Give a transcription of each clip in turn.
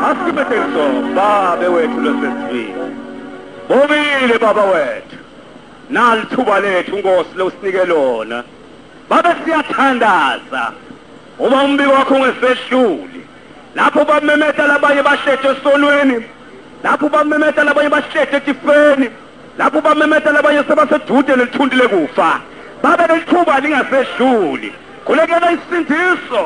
Asibetenso babe wethu losesizwe bomile baba wethu nalithuba lethu Nkosi losinike lona babe siyathandaza uma umbiko wakho ungesehluli lapho bamemeta labanye bashethe esonweni lapho bamemeta labanye bashethe etifeni lapho bamemeta labanye sebasedude nelithundile kufa babe lithuba lingasehluli khulekela isindiso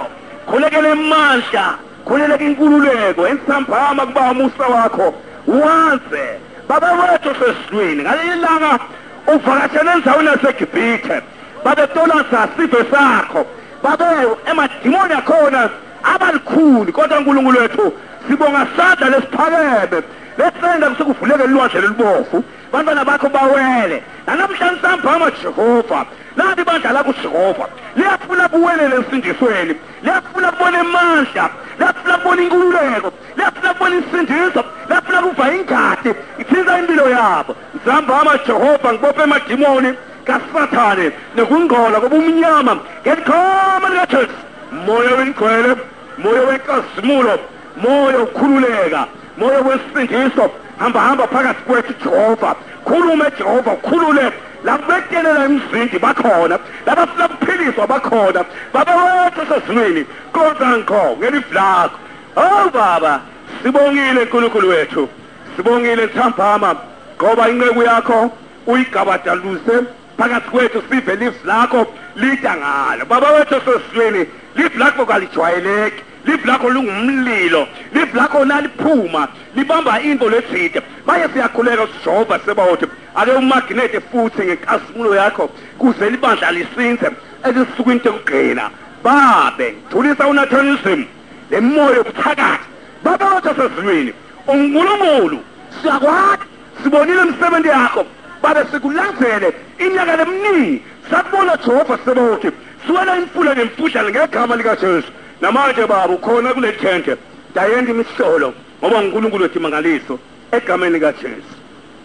khulekela imandla khulekela inkululeko ensambama kuba umusa wakho waze baba wethu sesilweni ngalilanga uvakashele endaweni yaseGibhithe babe tola sasive sakho babe emadimoni akhona abalikhulu kodwa uNkulunkulu wethu sibonga sadla lesiphakeme lesenza kusukuvuleke ilwandle lelibofu bantwana bakho bawele namhlanje sambama Jehova nathi bandla lakho Jehova liyafuna buwele lesindisweni liyafuna kubona amandla liyafuna kubona inkululeko liyafuna kubona isindiso liyafuna kuva ingadi ithinta impilo yabo sambama Jehova ngibophe emadimoni kaSathane nekungqola kobumnyama ngelikhoma likaJesu moya wenkwele moya wenkazimulo moya ukhululeka moya wesindiso hamba phakathi kwethu Jehova khulume Jehova khulule labekelela imizindi bakhona labafuna kuphiliswa bakhona baba wethu sesizweni konke ngeliflako oh baba sibongile uNkulunkulu wethu sibongile Nthambama ngoba inceku yakho uyigabadaluse phakathi kwethu sive live lakho lidangala baba wethu sesizweni live lakho kalijwayeleki live lakho lungumlilo live lakho naliphuma libamba into lethide baye siyakhuleka Jehova sebawothi ake umagnet futhi ngekasimulo yakho kuze libandla lisinze elisuku into kugcina babe thulisa uNathanism lemoya obuthakathi baba wethu sesizweni uNkulunkulu siyakwazi sibonile umsebenzi yakho babe sikulandzele iminyaka leminingi sakubona Jehova sebawothi siwela imfula nemfudlana ngegama likaJesu namanje baba ukhona kule tent dayenza imihlolo ngoba uNkulunkulu wethu mangaliso egameni likaJesu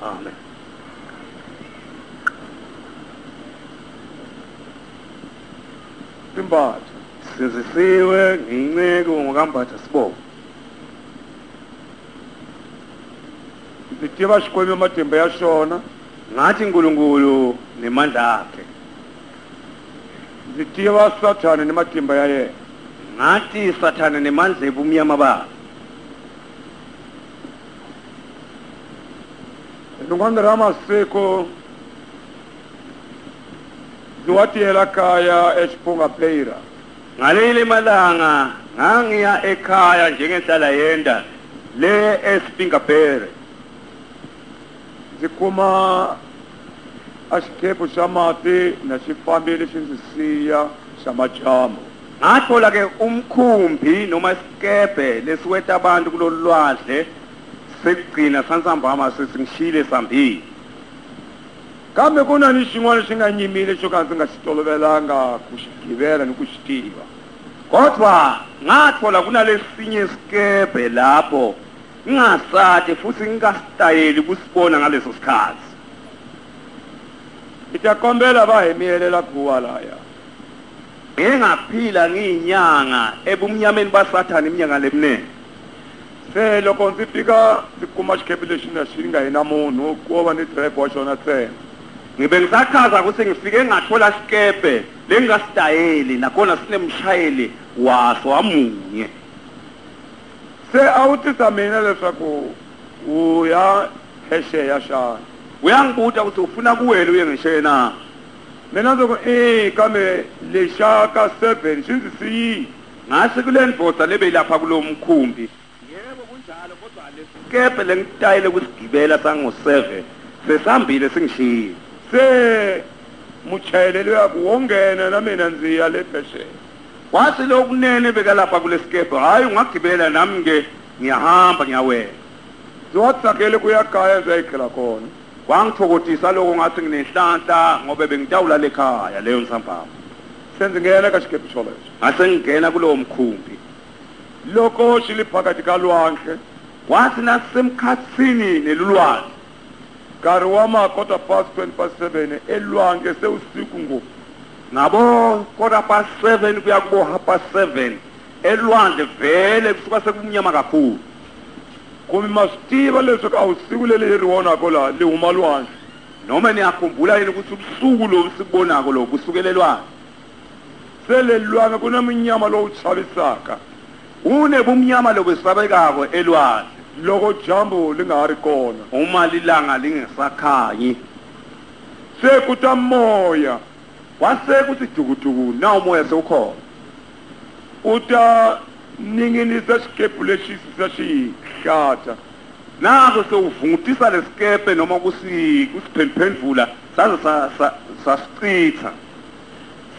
amen Simbatha sizisiwe nginceke ngokambatha sibo Sitiva xikwembu matimba ya xona ngathi uNkulunkulu nemandla akhe Sitiva Sathane nematimba ya yena ngathi Sathane nemandla ebumnyama bakhe Nungwana ramaseko Ziwatiyela kaya eSiphunga Playera ngaleli malanga ngangiya ekhaya njengehlala yenda le eSiphunga Playera Zikuma asikepu samati na xifambile xindzisiya xamajambo ngathola ke umkhumbi noma isikepe lesiweta abantu kulolwandle sekugcina sansambama sesingishile sambili kambe kunani xin'wana xi nga nyimile xo ka ndzi nga xi tolovelanga ku xi givela ni ku xi tiva kodwa ngathola kunalesinye isikepe lapho ngingasati futhi ngingasitayeli kusibona ngaleso sikhathi itakombela bahemiyelela kuwa laya ngingaphila ngiyinyanga ebumnyameni baSathane iminyaka lemine se loko ndzi fika sikuma xikepe lexi xi nga hina munhu ko va ni drive wa xona ntsena ngibe ngisakhaza ukuthi ngifike ngathola xikepe lengasitayeli nakhona sinemshayeli waso amunye se awutisa mina leswaku uya phesheya xana uyangibuta ukuthi ufuna kuwela uye ngisheya na mina nzoku kambe lexaka 7 xindzisiyini ngasi kule ndvodza lebeyilapha kulo mkhumbi yebo kunjalo kodwa lesikepe lengitayele kusigibela sango-7 sesambile singishiye se muchayeleli yakho wongena na mina ndziya le phesheya wathi lokunene bekalapha kulesikepe hayi ungagibela nami ke ngiyahamba ngiyawela ziwatsakele kuyakaya ngiyayikhela khona kwangithokozisa lokho ngathi nginenhlanhla ngoba bengitawula lekhaya leyo nsambama senze ngena ka xikepe xolexo ngase ngingena kulowo mkhumbi loko xi li phakathi ka lwandle wathi nasemkhatsini nelulwandle nkarhi wa ma 7:15 elwandle se usiku ngopfu. ngabo 7:15 kuya kubo 7:30 elwandle vele kusuka sekumnyama kakhulu. Kumbe ma swi tiva leswaku a usiku leri ri vonaka la li huma lwandle. Noma niyakhumbula yini ukuthi ubusuku lo sikubonako lo kusukelelwa Se le lwandle ku na munyama lowu chavisaka une bumnyama lokwesabekako elwandle loko dyambu li nga ha ri kona. uma lilanga lingesakhanyi. Se ku ta moya Wase kuthi dukuduku na umoya sewukhona. u ta ninginisa xikepu lexi sa xihlata. Nako sewuvungutisa lesikepe noma kusiphenduphendvula saze sasicitha.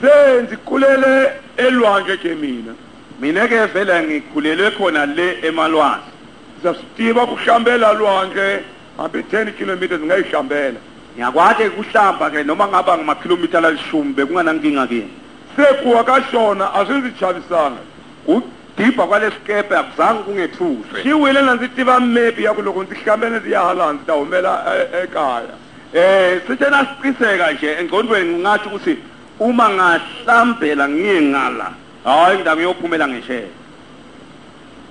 Se ndzi kulele elwandle ke Mina ke vele ngikhulelwe khona le emalwandle. ndza swi tiva ku hlambela lwandle hambi 10 kilometers ndzi nga yi hlambela. Ngiyakwazi ukuhlamba ke noma ngaba ngamakhilomitha lalishumi bekunganankinga kini. Se kuwa ka xona a swi ndzi chavisanga. Udibha kwalesikepe akuzange kungethuze. Xi wile na ndzi tiva mepi ya ku loko ndzi hlambele ndzi ya hala ndzi ta humela ekaya. Sithe nasiqiseka nje engqondweni ngingathi ukuthi uma ngahlambela ngiye ngala hayi ngida kuyophumela ngeshe.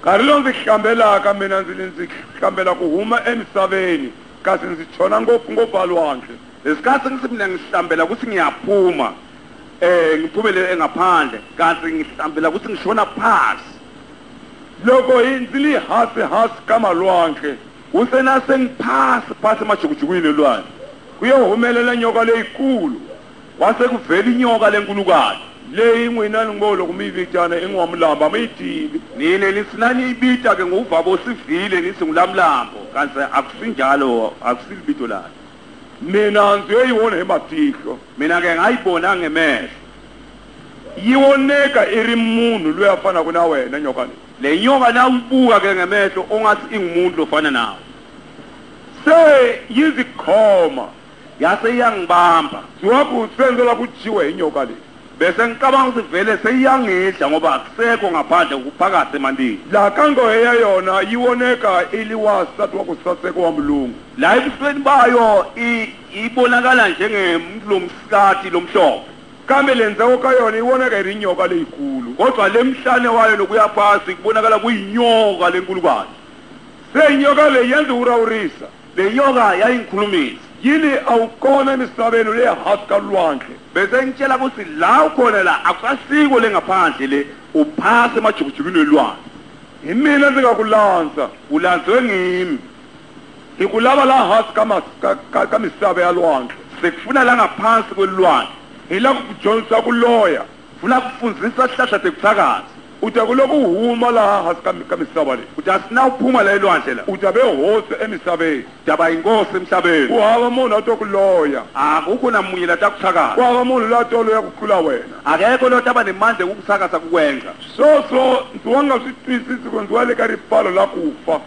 Nkarhi lowu ndzi hlambelaka mina ndzi hlambela ku huma emisaveni kasi ndzi chona ngopfungopfu alwandle. Lesikhathi ngithi mina ngihlambela ukuthi ngiyaphuma ngiphumele engaphandle kanti ngihlambela ukuthi ngishona phasi. Loko ndzi li hasi ka malwandle Usena sengiphasi phasi emajukujukwini elwandle kuyohumelela nyoka leyikulu. wase kuvela inyoka lenkulukazi. Leyi n'wina ni ngo loko mi yi vitana i n'wamulamba mi yi tivi. Nine nisinani ibita ke nguvabo sivile nithi ngulamlambo kanti akusinjalo akusilibito lakhe. Mina ndzi yi vona hi matihlo. Mina ke ngayibona ngemehlo. Yi voneka i ri munhu loyi a fanaka na wena nyoka leyi. Le nyoka na ubuka ke ngemehlo ongathi ingumuntu lofana nawe. Se yi ndzi khoma Yase iyangibamba. ziwa ku senzela ku dyiwa hi nyoka leyi. Bese ngicabanga ukuthi vele seyiyangidla ngoba akusekho ngaphandle kuphakathi emandini. Laha ka ngohe ya yona yi voneka i li wasati wa ku saseka wa mulungu. La ebusweni bayo ibonakala njengemuntu lomsikati lomhlophe. Kambe le ndzhaku ka yona yi voneka yi ri nyoka leyikulu. Kodwa lemhlane wayo lokuya phasi kubonakala kuyinyoka lenkulukazi. Se nyoka leyi ya ndzi wurawurisa. Le nyoka yayingikhulumisa. Yini a wu kona emisaveni leyi hansi ka lwandle. Bese ngitshela ukuthi la ukhona la akusasiko lengaphandle le uphase emajukujukwini elwandle. Hi mina ndzi nga ku landza. Ulandzwe ngimi. Hi ku lava la hansi ka misava ya lwandle. Sekufuna la ngaphansi kwelwandle. Hi lava ku dyondzisa ku loya. Funa kufundzisa sihlahla tekuthakaza. U ta ku loko huma laha hansi ka misava leyi. Uthi asina uphuma la elwandle la. U ta ve hosi emisaveni. Daba inkosi emhlabeni. Ku hava munhu a twa ku loya. Akukho namunye la takuthakaza. Ku hava munhu la twa loya ku tlula wena. Akekho lo taba nemandla ukuthakaza kukwenza. So ndzi wa nga swi twisisi ku ndzi wa le ka ripfalo la kufa.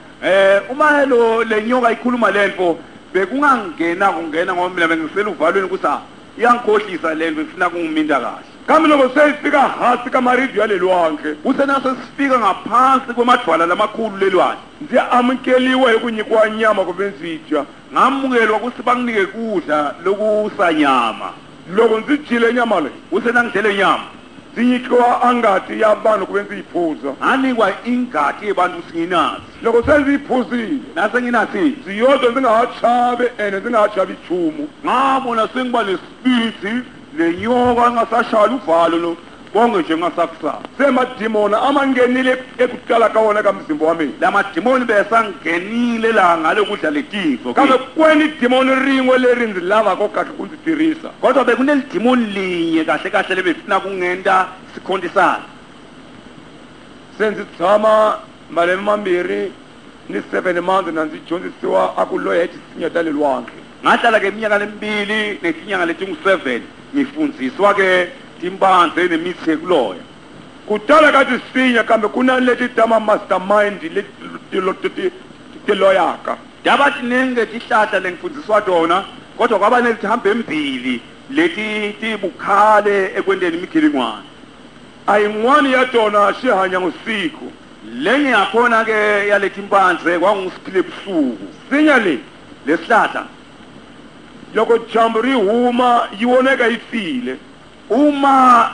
Uma le nyoka ikhuluma lento bekungangena kungena ngoba mina bengisela uvalweni ukuthi iyangikhohlisa lento ifuna kungiminda kahle. Kambe loko se yi fika hansi ka maribye ya le lwandle. Usena sesifika ngaphansi kwemadwala lamakhulu lelwandle. Ndzi amukeliwa hi ku nyikiwa nyama kumbe ndzi dya. Ngamukelwa ukuthi banginike kudla lokusanyama. Loko ndzi dyile nyama leyi. Usena ngidele nyama. Ndzi nyikiwa angati ya vanhu kumbe ndzi yi phuza. Nganikwa ingati yebantu singinazi. Loko se ndzi yi phuzile. Nase nginathini. Ndzi yodwa ndzi nga ha chavi ene ndzi nga ha chavi nchumu. Ngabona sengiba nesibindi le nyoka ngasashaya uvalo lo konke nje ngasakusala. Se madimona ama ngenile ekuqala ka wona ka mzimba wa mina. La madimoni besangenile la ngale kudla letifo. Kambe kweni dimoni rin'we leri ndzi lavaka kahle ku ndzi tirhisa. Kodwa bekunelidimoni linye kahle kahle lebefuna kungenda sikhondisana. Se ndzi tshama malembe mambirhi ni 7 months na ndzi dyondzisiwa a ku loya hi tisinya ta le lwandle. Ngahlala ke iminyaka lemibili netinyanga letingu7 ngifundziswa ke timbanze nemithi yekuloya. Kutala ka tisinya kambe kuna leti ta ma mastermind leti ti loyaka. Daba tinenge tihlahla lengifundziswa tona kodwa kwaba nelithambe embili leti tibukhale ekwendeni imigilingwane. Ayin'wani ya tona xi hanya usiku. Lenye yakhona ke yaletimbanze kwangusiphile busuku. Sinya leyi lesihlahla loko dyambu ri huma yi voneka yi file uma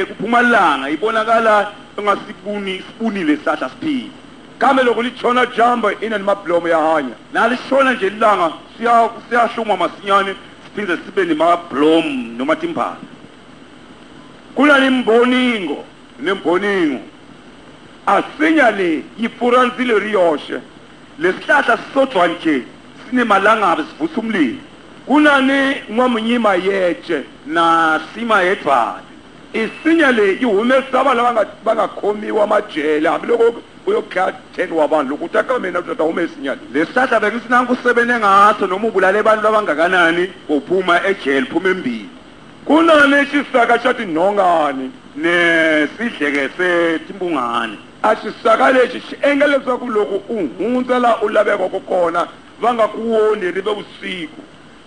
kuphuma ilanga ibonakala engasibunile sihlahla siphila kambe loko li tshona dyambu ina ni mablomo ya hanya nalishona nje ilanga siyashuma masinyane siphinde sibe nemablom noma timbala kuna ni mboningo nemboningo asinya le yifuranzile riyoshe lesihlahla sisodwa nje sinemalangabe sivutha umlilo kuna ni n'wamunyima yeche na sima yedvale isinya le yihumesa vanhu va nga khomiwa majele hambiloko uyokha 10 wa vanhu loko u ta ka mina u ta huma isinya le lesihlahla bengisinankusebene ngaso noma ubulale abantu labangakanani uphuma ejele phuma embili kuna ni xisaka xa tinhongani nesidleke setimbungane a xisaka lexi xi endla leswaku loko u hundza laha u laveka ku kona va nga ku woni rive vusiku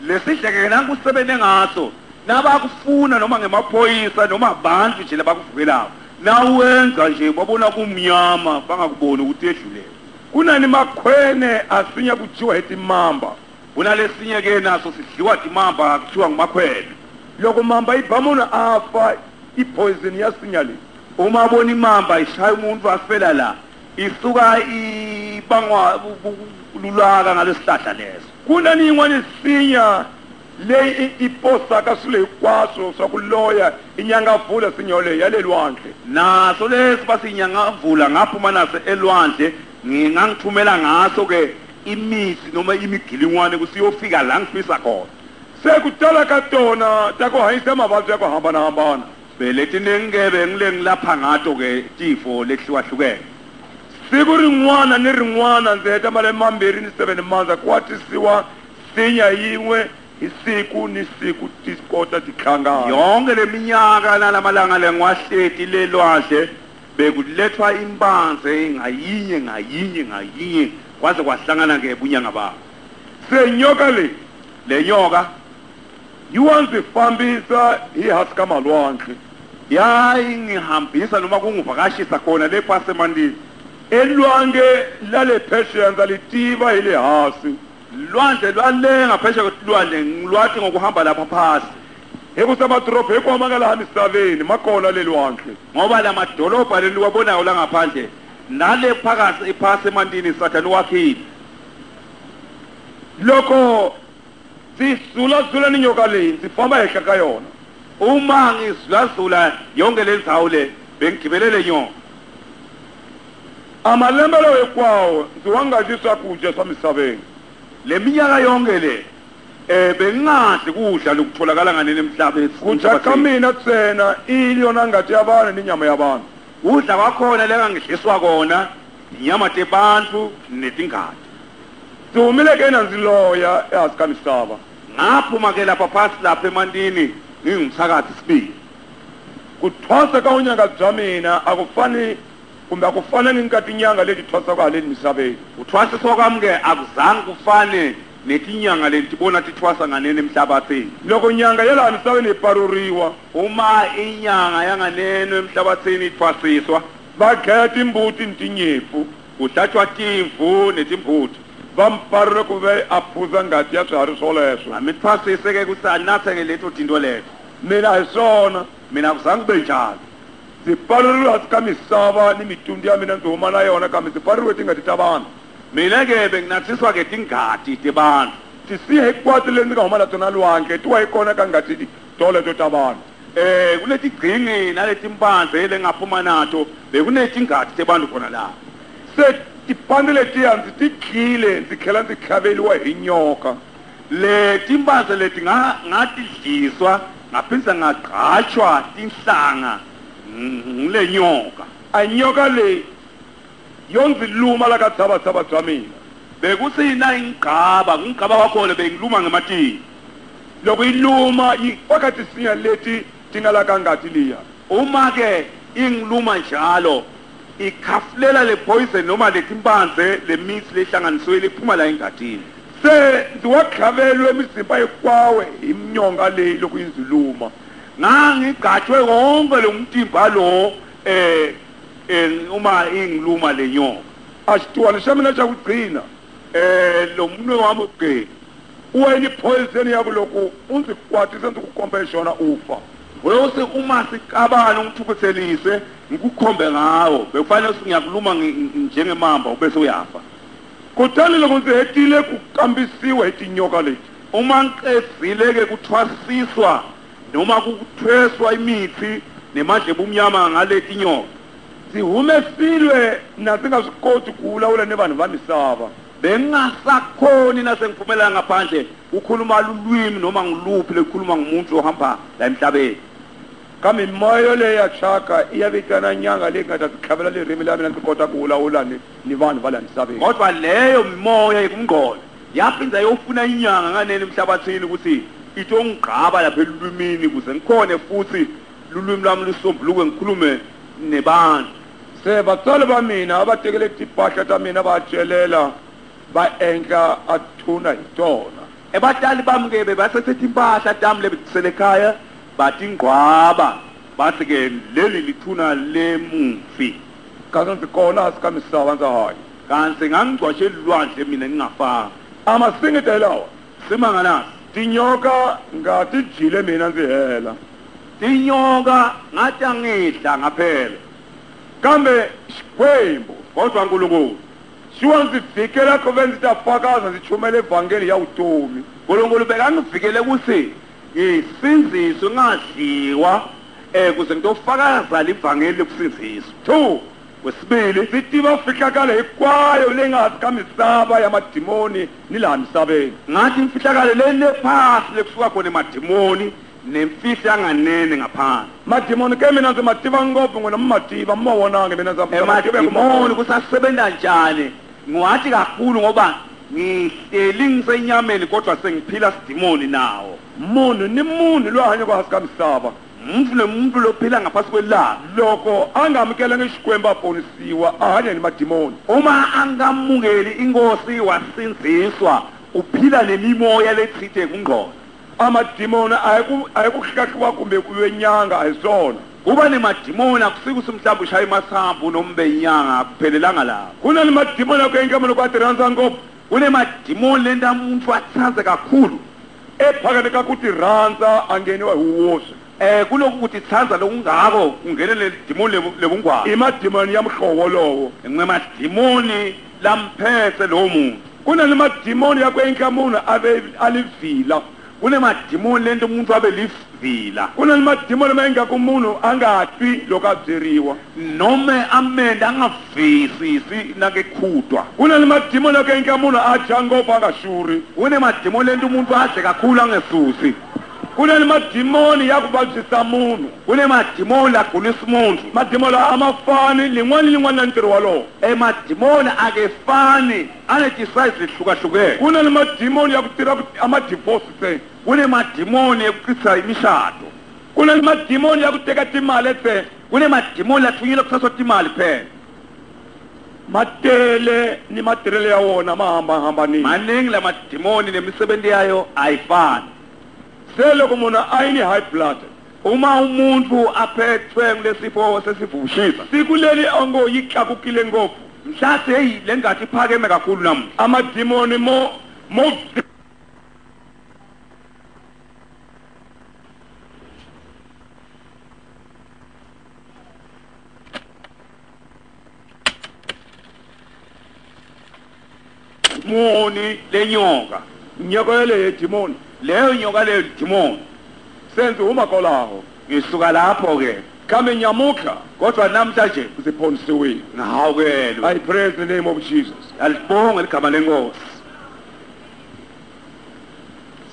lesidleke nankusebene ngaso nabakufuna noma ngemaphoyisa noma abantu nje labakuvukelayo nawenza nje babona kumnyama bangakuboni ukuthi edlulele kunani makhwene asinya kudyiwa hi timamba kunalesinye ke naso sidliwa timamba kuthiwa ngumakhwele loko mamba yi ba munhu a fa i poison ya sinya leyi uma bona imamba ishaya umuntu afela la isuka ibangwa lulaka ngalesihlahla leso kunani yin'wana sinya leyi i posaka swilo hinkwaswo swa ku loya inyangavula sinya leyi ya le lwandle naso lesi basinyangavula ngaphuma naso elwandle ngingangithumela ngaso ke imithi noma imigilinwane kusiyofika la ngifisa khona se ku tala ka tona ta ku hanyisa mavabyi ya ku hambanahambana leti nengebe ngile ngilapha ngato ke tifo lehlukahlukene siku rin'wana ni rin'wana ndzi heta malembe mambirhi ni 7 mandza kwatisiwa sinya yin'we hi siku ni siku ti kota ti tlhangana yonke leminyaka nalamalanga lengwahleti lelwandle bekulethwa impanze ngayinye kwaze kwahlangana ke bunyanga babo se nyoka le nyoka yi wa ndzi fambisa hi hansi ka malwandle yayingihambisa noma kungivakashisa khona le pasemandini elwandle lale phesheya ndza li tiva hi le hansi lwandle lwale ngaphesheya kwelwandle ngilwathi ngokuhamba lapha phasi hikusa madorobha hinkwawo ma nga laha misaveni ma kona le lwandle ngoba la madolobha leniwabonayo la ngaphandle nale phakathi ephasi emandini sathane wakhile loko ndzi zulazula ni nyoka leyi ndzi famba henhla ka yona uma ngizulazula yonke le ndhawu le bengigibelele nyoka amalembe lawo hinkwawo ndzi wa nga dyi swakudya swa misaveni le minyaka yonke le bengingadli kudla lokutholakala nganeni emhlabeni kudya ka mina ntsena yona ngati ya vanhu ni nyama ya vanhu kudla kwakhona lekangidliswa kona inyama tebantu netingadi ndzi humile ke na ndzi loya ehansi ka misava ngaphuma ke lapha phasi lapha emandini ngingumthakathi sibili ku thwasa ka vunyanga bya mina a ku fani kumbe a ku fana ni ka tinyanga leti thwasaka haleni misaveni kuthwasiswa kwami ke akuzange kufane netinyanga letibona tithwasa nganeni emhlabathini loko nyanga ya laha misaveni yi paruriwa uma inyanga yanganeno emhlabathini ithwasiswa va dlaya timbuti ni tinyimpfu kuhlatshwa timvu netimbuti va mparule ku ve a phuza ngati ya swiharhi swoleswo amithwasise ke ukuthi anathenge leto tinto leto mina hi swona mina akuzange kube njalo ndzi paruriwe hansi ka misava ni mitundu ya mina ndzi huma na yona kambe ndzi paruriwe tingati ta vanhu mina ke benginathiswa ke tingati tebantu tisiya hinkwato leti ndzi nga huma na tona lwandle ti wa yi kona ka ngati toleto ta vanhu kuletigcingi naletimpanze lengaphuma nato bekunetingati tebantu khona lapho se tipande letiya ndzi ti dlile ndzi tlhela ndzi tlhaveliwa hi nyoka le timpanze leti ngatidliswa ngaphindza ngagqatshwa tinhlanga ngile nyoka a nyoka leyi yo ndzi luma la ka tshavathsava bya mina bekusina ngigqaba wakhona bengiluma ngematini loko yi luma yi faka tisinya leti ti nga la ka ngati liya uma ke ingiluma njalo ikhafulela le poison noma letimpanze le mithi lehlanganisiwe liphuma la engatini se ndzi wa tlhavelwe misimba hinkwawo hi nyonga leyi loko yi ndzi luma ngangigqatshwe konke lo mtimba lo uma ingiluma le nyoka a xituwana xa mina xa ku qhina lo munwe wami ukugcina wena poison yakho lokhu unzikwati senze ukukhombe shona ufa uyose uma sikabana ungithukuthelise ngikukhombe ngawo bekufanele singiyakuluma njengemamba ubese uyafa kutani loko ndzi hetile ku kambisiwa hi tinyoka leti uma ngiqedile ke kuthwasiswa noma kuthweswa imithi nemandla ebumnyama ngaleti nyoka ndzi humesile na ndzi nga swi koti ku vulavula ni vanhu va misava bengingasakhoni nasengiphumelela ngaphandle ukhuluma lulwimi noma ngiluphi lekukhuluma ngumuntu ohamba la emhlabeni kambe moyo leyi ya chaka iya vitana nyanga leyi nga ta tlhavela ririmi la mina ndzi kota ku vulavula ni vanhu va la misaveni kodwa leyo mimoya yekumngqondo yaphinda yofuna inyanga nganeni emhlabathini ukuthi itongigqaba lapha elulwimini kuze ngikhone futhi lulwimi lwami lusombuluke ngikhulume nebantu se vatswari va mina a va tekele timpahla ta mina va celela va endla athuna hi tona ebatali bami ke bebasethe timpahla tami lebiselekhaya batingqwaba bathi ke leli lithuna lemufi kasi ndzi kona hansi ka misava ndza hanya kanti ngangigcwashe lwandle mina ngingafanga amasingita hilawa simanganasi tinyoka nga ti dyile mina ndzi hela tinyoka ngathi angidla ngaphela kambe xikwembu kodwa nkulunkulu xi wa ndzi vhikela ku ve ndzi ta fakaza ndzi chumela evhangeli ya vutomi nkulunkulu bekangivikele ukuthi ngisinziswe ngadliwa kuze ngitofakaza livangeli lekusinziswa 2 kwesibili ndzi tiva mfihlakalo hinkwayo leyi nga hansi ka misava ya madimoni ni laha misaveni ngathi imfihlakalo leyi lephasi lekusuka khona emadimoni nemfihlo yanganene ngaphandle madimoni ke mina ndzi ma tiva ngopfu n'wina mi ma tiva mi ma vonanga mina emadimoni kusasebenza njani ngiwathi kakhulu ngoba ngihleli ngisenyameni kodwa sengiphila sidimoni nawo munhu ni munhu loyi a hanyaka hansi ka misava umuntu nomuntu lophila ngaphasi kwelanga loko a nga amukelanga xikwembu a ponisiwa a hanya ni madimoni uma angamukeli inkosi wasinziswa uphila nemimoya lethithe kungqondo amadimoni a hi ku hlahliwa kumbe ku ve nyanga a hi swona kuba nemadimoni akusikuthi mhlawumbe ushaya masambu noma ube inyanga akuphelelanga lapho ku na ni madimoni ya ku endla munhu loko a ti rhandza ngopfu kunemadimoni lenta umuntu atsanze kakhulu ephakeni ka ku ti rhandza a ngheniwa hi wuwosi kuloku kuti tsanza lokungako ungenele dimoni lebungwako i madimoni ya muhlovo lowo ngemadimoni lamphethe lowo muntu ku na ni madimoni ya ku endla munhu a livila kunemadimoni lento umuntu abe livila ku na ni madimoni ma endlaku munhu a nga twi loko a byeriwa nome amende angavisisi nakekhutwa ku na ni madimoni ya ku endla munhu a dya ngopfu a nga xurhi kunemadimoni lento umuntu adle kakhulu angesusi ku na ni madimoni ya ku vabyisa munhu kunemadimoni lagulisa umuntu madimoni a ma fani lin'wana lin'wana na ntirho walowo emadimoni akefani anetisayizi lehlukahlukene ku na ni madimoni ya ku tirha amadivorce ntsena kunemadimoni ekuchitha imishado ku na ni madimoni ya ku teka timali ntsena kunemadimoni lathunyelwa kuthathwa timali phela ma tele ni matirhelo ya wona ma hambahambanile maningi lamadimoni nemisebenzi yayo ayifani se loko munhu a yi ni high blood uma umuntu aphethwe ngulesifo sesivushisa siku leri ongo yi tlakukile ngopfu mhlathi heyi le ngathi iphakeme kakhulu namuhla amadimoni mo moni lenyoka nyoka yaleyo dimoni leyo nyoka leyo dimoni senze uma kolaho ngisuka lapho ke kambe nyamuhla kodwa namhlanje uziphonisiwe ngihawukele I praise the name of Jesus alibonga ligama lenkosi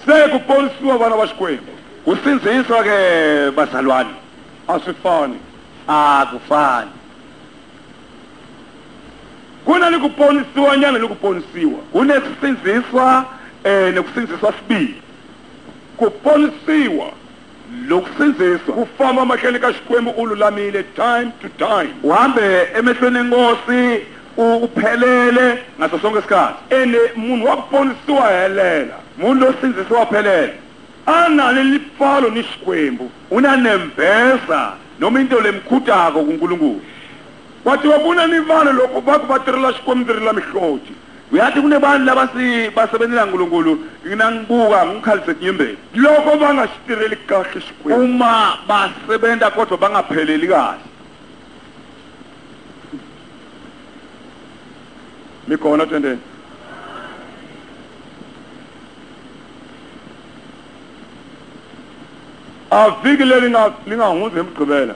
se kuponisiwa vana va xikwembu kusinziswa ke bazalwane a swi fani akufani ku na ni ku ponisiwa nyana ni ku ponisiwa kunekusinziswa nekusinziswa sibili ku ponisiwa lokusinziswa ku famba mahlweni ka xikwembu u lulamile time to time uhambe emehlweni enkosi uphelele ngaso sonke isikhathi ene munhu wa ku ponisiwa helela munhu losinziswa waphelele a nale lipfalo ni xikwembu unanembeza noma into lemkhutako kuNkulunkulu kwatiwa ku na ni vanhu loko va ku va tirhela xikwembu tirhela mihloti uyathi kunebantu labasi basebenzela uNkulunkulu ngina ngibuka ngikhalise enyembeni loko bangashitireli kahle xikwembu uma basebenza kodwa bangapheleli kahle mikhona tendeni aviki lingahunzi emgqibela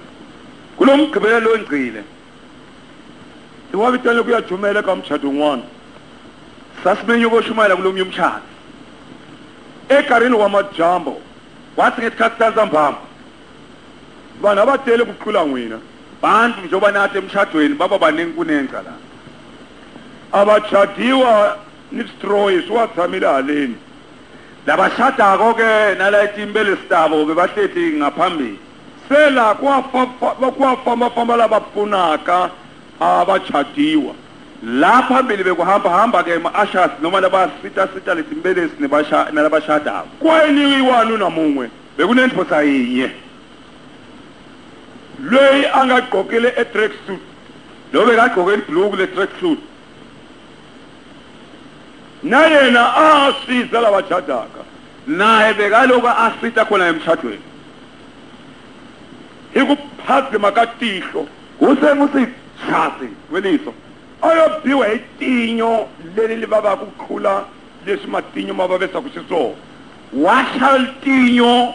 kulo mgqibelo longcile iwabitele kuyajumela kamtshado un'wana sasimenye ukushumayela kulo mnye umtshado ekarhini wa majambo wathi ngesikhathi santambama vanhu a va tele ku tlula n'wina bantu njengoba nathi emshadweni baba baningi kunenca la a va chadiwa ni switroyi swi wa tshamile haleni labashadako ke nala etimbele sitabo bebahleti ngaphambili se la ku wa fambafamba lava pfunaka a va chadiwa la phambili bekuhamba ke ma-ashas noma labasita letimbelesi nalabashadako kwayeniwi wanuna mun'we bekunendvosa yinye loyi a nga gqokile e-track suit lo bekagqoke libhuluku le-track suit na yena a siza lava chadaka naye bekaloku asita khona emshadweni hi ku phazima ka tihlo kusengusichasi weliso a yo biwa hi tinyo leri li vavaku tlula leswi matinyo ma vavesaku xiswona washaya litinyo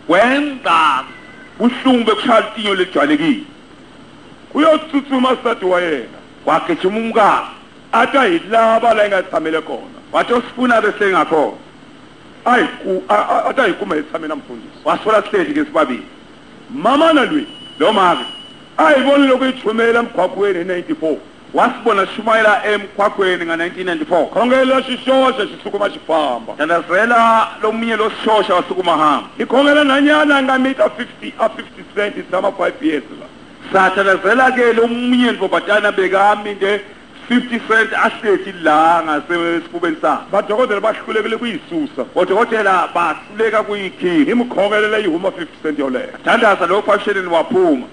wenza buhlungu bekushaya litinyo lelijwayelekile ku yo tsutsuma nsati wa yena wagijima umkakhe a ta hi lava la yi nga tshamele kona wathi osifuna bese ngakhona a ta hi kuma hi tshame na mfundhisi wasithola sihleli ke sibabili mamana lweyi lo make a hi voni loko yi chumela mkhwakhweni hi 94 wasibona sishumayela emkhwakhweni nga-1994 khongela xixoxa xi sukuma xi famba thandazela lomunye losishosha wasukuma hamba hi khongela nhanyana a nga mita 50 cent hi tshama 5 years la sathandazela ke lomunye ndvobatana bekaminde 50 cent ahleti la ngasesifubeni sakhe vadokodela va hlulekile ku yi susa odokotela bahluleka kuyikhipha hi mukhongelo yi huma 50 cent yo leha thandaza lokhu fashenini waphuma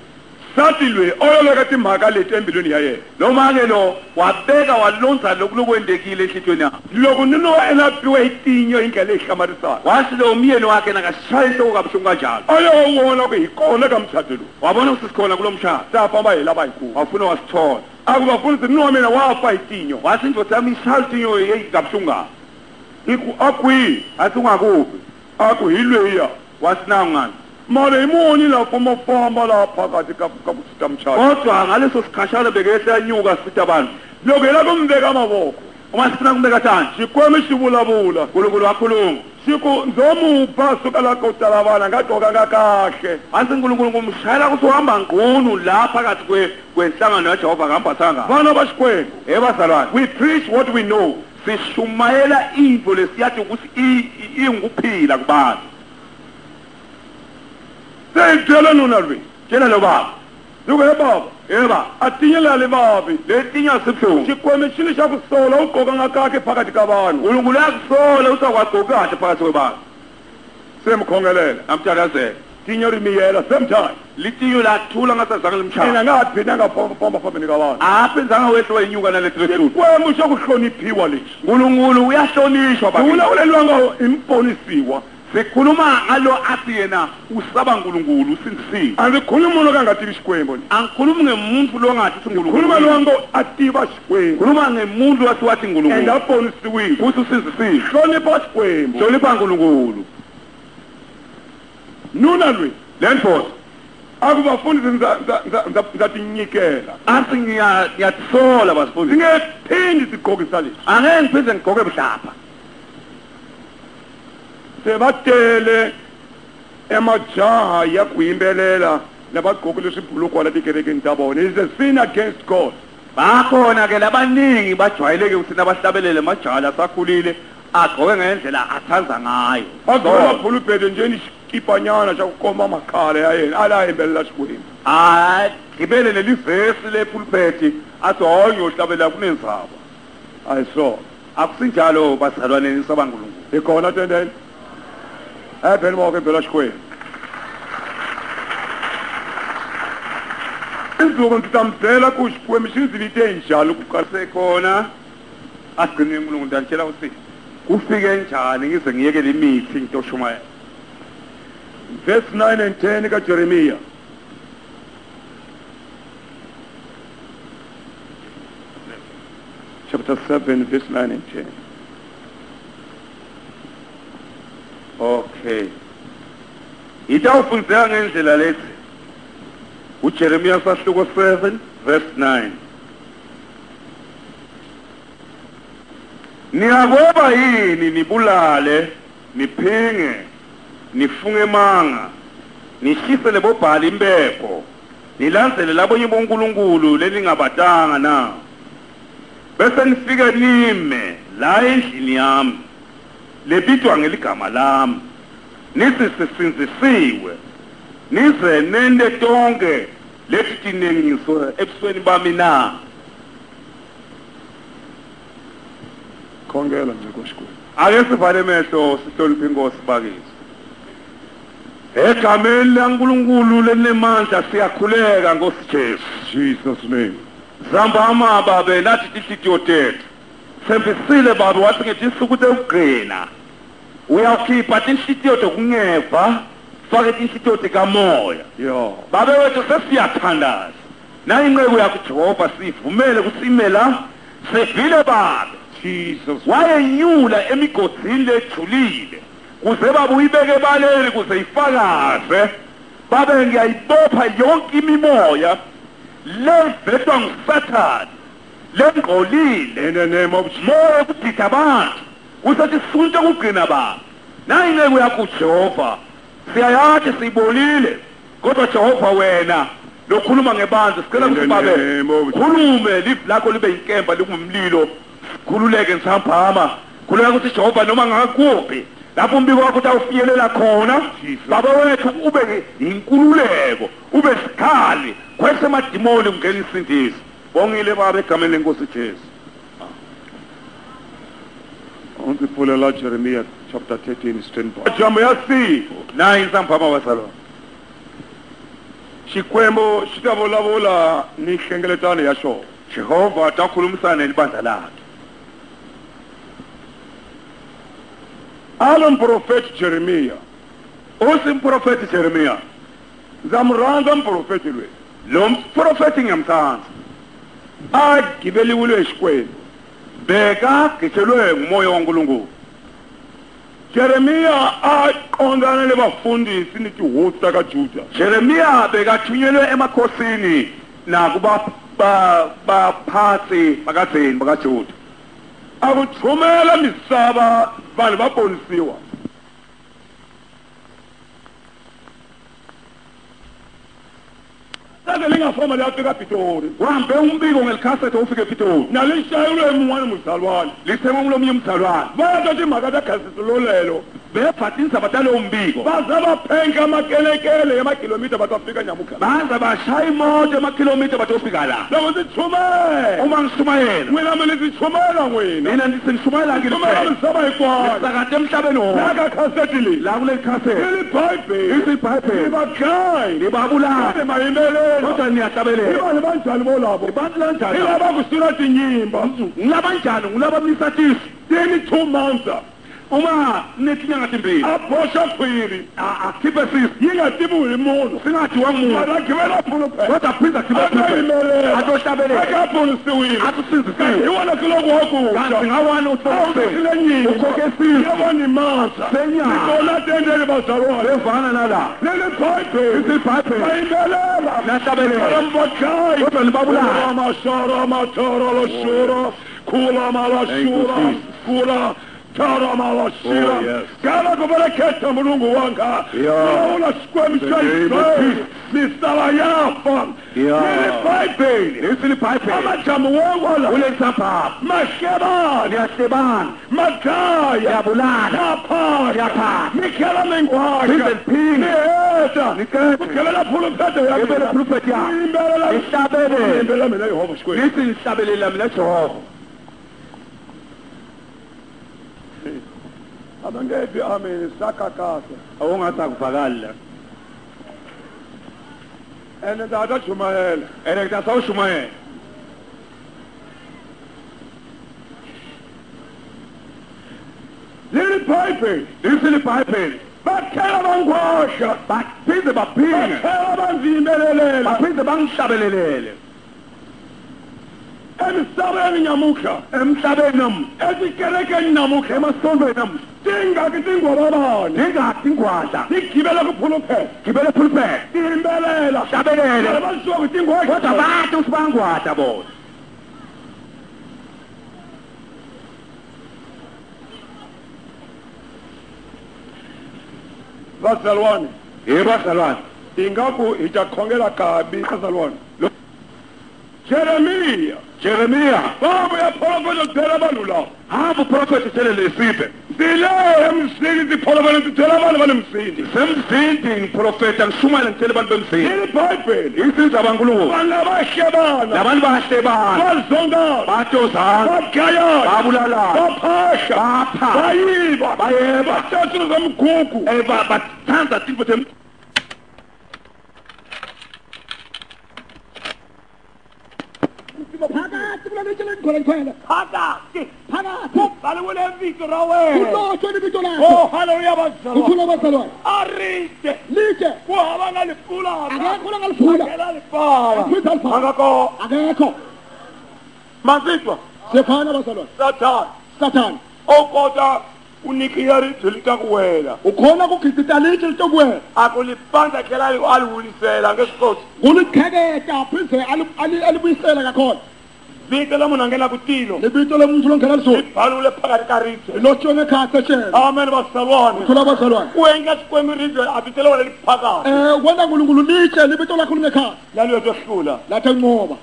nsati lweyi oyoleka timhaka leti embilwini ya yena lo make lo wabeka walonza loku lokwendekile enhlitweni yakhe loko nuna wa yena a biwe hi tinyo hi ndlela leyi hlamarisaka wathi lo umyeni wakhe nakashaya inhloko kabuhlungu kanjalo oyowona ku hi kona ka mshado lowu wabona ukuthi sikhona kulo mshado ta famba hi lava hikulu wafuna wasithola a ku vafundhisi nuna wa mina wafa hi tinyo wathi indvodza yami ishaya litinyo kabuhlungu kabi hi ku a kwihi athi ungakuphi a ku hi lweyiya wathi nawu ngani mara hi muni la fambafamba la phakathi ka kusita mshado kodwa ngaleso sikhashana bekehla yanyuka sita abantu loko hi la ku mi veka mavoko uma sifuna kumbeka tani xikwembu xi vulavula nkulunkulu wakhuluma xi ku ndzo mupha suka la ko tala vana nga gqokanga kahle ansi nkulunkulu ngumshayela ukuthi uhamba ngqunu la phakathi kwenhlangano yajehova ngahambasanga vana va xikwembu bazalwane we preach what we know sishumayela into lesiyathi ukuthi ingukuphila kubantu se hi byela nuna lweyi tshela lo baba loko he baba yeba a tinyela le vavi letinya sibuhlungu xikwembu xi ni xa ku sola u gqokanga kahle phakathi ka vanhu nkulunkulu yakusola ukuthi akwagqoki kahle phakathi kwebantu se mi khongelela namthandazela tinyo ri miyela same time litinyo lathula ngasazange limshaya ina nga ha phindanga fambafambeni ka vanhu aphenzanga wehliwa yinyuka naletrefut xikwembu xa ku hloniphiwa lexi nkulunkulu uyahlonishwa xi vulavuleliwanga hi mponisiwa sikhuluma ngalo athi yena usaba nkulunkulu usindisile a ndzi khulumi munhu ka nga tivi xikwembu angikhulumi ngemuntu longathi khuluma lowa ngo a tiva xikwembu khuluma ngemuntu wasiwathi and nkulunkulu a ponisiwile futhi usindisile hlonipha xikwembu hlonipha nkulunkulu nuna lweyi le ndvoda a ku vafundhisi ndza tinyikela athi ngiyatisola ndzi basifundisi nge phindi tigqokisa lexi angeke ngiphinde ngigqoke buhlapha se va tele emajaha ya ku yimbelela lava gqokile swibhulukwana tikerekeni ta vona is a sin against god bakhona ke labaningi bajwayeleke ukuthi nabahlabelele majaha lasakhulile agqoke ngendlela athanza ngayo a gqoka phulupete njeni xikipanyana xa ku komba makhala ya yena a la yimbelela xikwembu gibele nelivesi lepulpeti athi honye uhlabelela kunenzaba a hi swona akusinjalo bazalwaneni sabankulunkulu hi kona tendeni a beni mavoko bela xikwembu inzuku ndzi ta mi byela ku xikwembu xi ndzi vite njhani ku sekhona asigcine uNkulunkulu ndantshela usithi kufike njani ngize ngiyekele imithi ngitoshumayela. Verse 9 and 10 kaJeremiya. Chapter 7 verse 9 and 10. Okay. Itawufundzeka ngendlela lethi. uJeremiya sahluko 7 verse 9. Niyakoba yini nibulale, niphinge, nifunge manga, nishise lebobhala impepho, nilandzele labonye bonkulunkulu leningabatanga na. Bese nifike nime la endlini yami lebitwa ngeligama lami, nithi sisinzisiwe, nize nende tonke lethi tinengiswe ebusweni bami na. Khongela ngikushukuru. Ake sivale emehlo sihloniphe inkosi bakithi. Egameni laNkulunkulu lenemandla siyakhuleka Nkosi Jesu. Jesus name. Zambama babe nathi tinhliziyo tethu. Sembisile babe wathi ngithi isuku tekugcina. Uyakhipha tinhliziyo tokungeva, fake tinhliziyo tikamoya. Yeah. Babe wethu sesiyathandaza. Na inqeku yakho Jehova sivumele kusimela sevile babe. Jesus. Wayenyula emigodini lejulile kuze babe uyibeke baleli kuze ifakaze babe ngiyayibopha yonke imimoya levetwa nguSathane lengqolile In the name of Jesus. moya kudida abantu kusethi sunte kugcina baba na inceku yakho Jehova siyayathi sibolile kodwa Jehova wena lokhuluma ngebandla sicela ukuthi babe khulume live lakho libe inkemba likumlilo khululeke ngisambama khuleka ukuthi Jehova noma ngakuphi lapho umbiko wakho utawufiyelela khona baba wethu ube inkululeko ube sikhali kwese madimoni kungena isindiso bongile baba egameni lenkosi Jesu. Unsipulela Jeremiya chapter 13 stand by. Jamu ya sipho nayi nsambama wasalwa Xikwembu xi ta vulavula ni nhlengeletano ya xona. Jehova ta khulumisana nelibandla lakhe. Alon prophet Jeremiya. Usimprofeti Jeremiya Ndza mu rhandza mprofeti loyi. lo mprofeti ngiyamthanda A giveliwile exikwembu. beka gitshelwe ngumoya waNkulunkulu. Jeremiya a qondana ni vafundhisi ni tihosi ta ka Juda. Jeremiya bekathunyelwe emakhosini nakuba baphatsi bakadzeni bakaJuda. A ku chumela misava vanhu va ponisiwa. Saka lingafoma la fika Pitori. Uhambe umbiko ngelikhasete ufike ePitoli. Nalishayelwe emun'wana muzalwane. Lithenge umlomunye umzalwane. Bayathatha timhaka ta khasisilo lelo. Bephatha indzaba talowo mbiko. Baza va phenka makelekele ya makilomita va ta fika Nyamukhana. Baza bashaya imoto emakhilomitha batofika la. Loko ndzi chumela. Uma ngishumayela N'wina mi ndzi chumela n'wina. mina ndzi ngishumayela Chumela misava hinkwayo. sakate emhlabeni wonke Laka khaseti leyi. la kule khasete Leli Bible. isi Bible Ibadlayi. ngibabulala Ni mayimbelela. kodwa niyahlabelela. Ibantu banjani bolabo? Abantu kanjani Ilaba kusula tinyimba. ngulabanjani ngulabamisa tisi 22 months. uma netinyanga timbili Abosha khwiri. akhiphe sisi Yi nga tiviwi hi munhu. singathiwa munhu Mara givela pulpit. kodwa phinda Akayimelela. atohlabelela Akaponisiwile. Hi atusinzisiwe wona ke loko wa kanti kuja. ngawani utokuse Awusile nyimba. ukhokhe sisi Yabo ni masa. Senyanga. Nikona tendele bazalwane. levana nala Leli Bible. isi Bible Bayimbelela. nahlabelela Arambakai. kodwa nibabulala Kula mashara matara la shura. Kula mala shura. Kula tara mala shira. yes. Gala kubereketa mulungu wanga. Yeah. Kula sikwemi In the name of shayi. Jesus. Misala yafa. Yeah. Leli Bible. isi Bible Amajamu wewala. ule nsapha Mashebani. niyahlebana Magaya. niyabulala Yapha. Yapha. Nikela mengwaka. Size niphinge. Niheta. nikhethe Ukhelela pulpit ya ngebele prophet yakho Imbela. nihlabelele Imbela mina Yehova sikwemi. lithi nihlabelela mina Jehova Abangephi amen sakakasa. awungathi akuvakali la Ene dada chumayela. ene ngitasawushumayela libhayibheli lisilibhayibheli bakhela bangwasha baphinde baphine bakhela banzimelelela baphinde bangihlabelelele emhlabeni nyamuhla emhlabeni nam ezikerekeni namuhla emasontweni nam tingaki tingwababani ndingakhi ingwadla sigibele kuphuluphela gibele pulpet timbelela hlabelele basuka kutingwasha kodwa bathi usibangwadla bona bazalwane bazalwane ingaku itakhongela kabi bazalwane Jeremiya babu yapholokoza kuthela abantu la hamba uprofethi tshelele isiphe sile emsini sipholokole sithela abantu banemsini semzindi ngiprofetha ngishumayela ngitshele abantu bemzindi ilibhayibheli izinto zabankulunkulu bangabahlebana labantu bayahlebana bazongana batozana bagayana babulalana baphasha bapha bayiba bayeba bathathula zomgugu bathanda thifo phakathi kula nto lengikhona kuphela phakathi phakathi baliwele vito ra wena kulotshwe libito oh lakho haleluya bazalwane kukhula bazalwane aride litshe ku hava nga lipfulaka akekho langalifula ngela lipfala Aphinde alifale. angako akekho mazitwa siyafana bazalwane sathana sathane okota unikiya ribye litakuwela ukhona kukhicita litshe litokuwena akulipandla khela aliwulisela ngesikoti kuliqheketa phinde alibuyisela kakhona vito la munhu a nghena kutilo libito lomuntu longena lisoni libhalule phakathi ka ribye lotshwe ngekhasi eshela amen basalwane kukhula bazalwane u endla xikwembu ribye a vito la wena liphakathi kwenda nkulunkulu litshe libito lakho lingekhasi laliyo to hlula lathi nqoba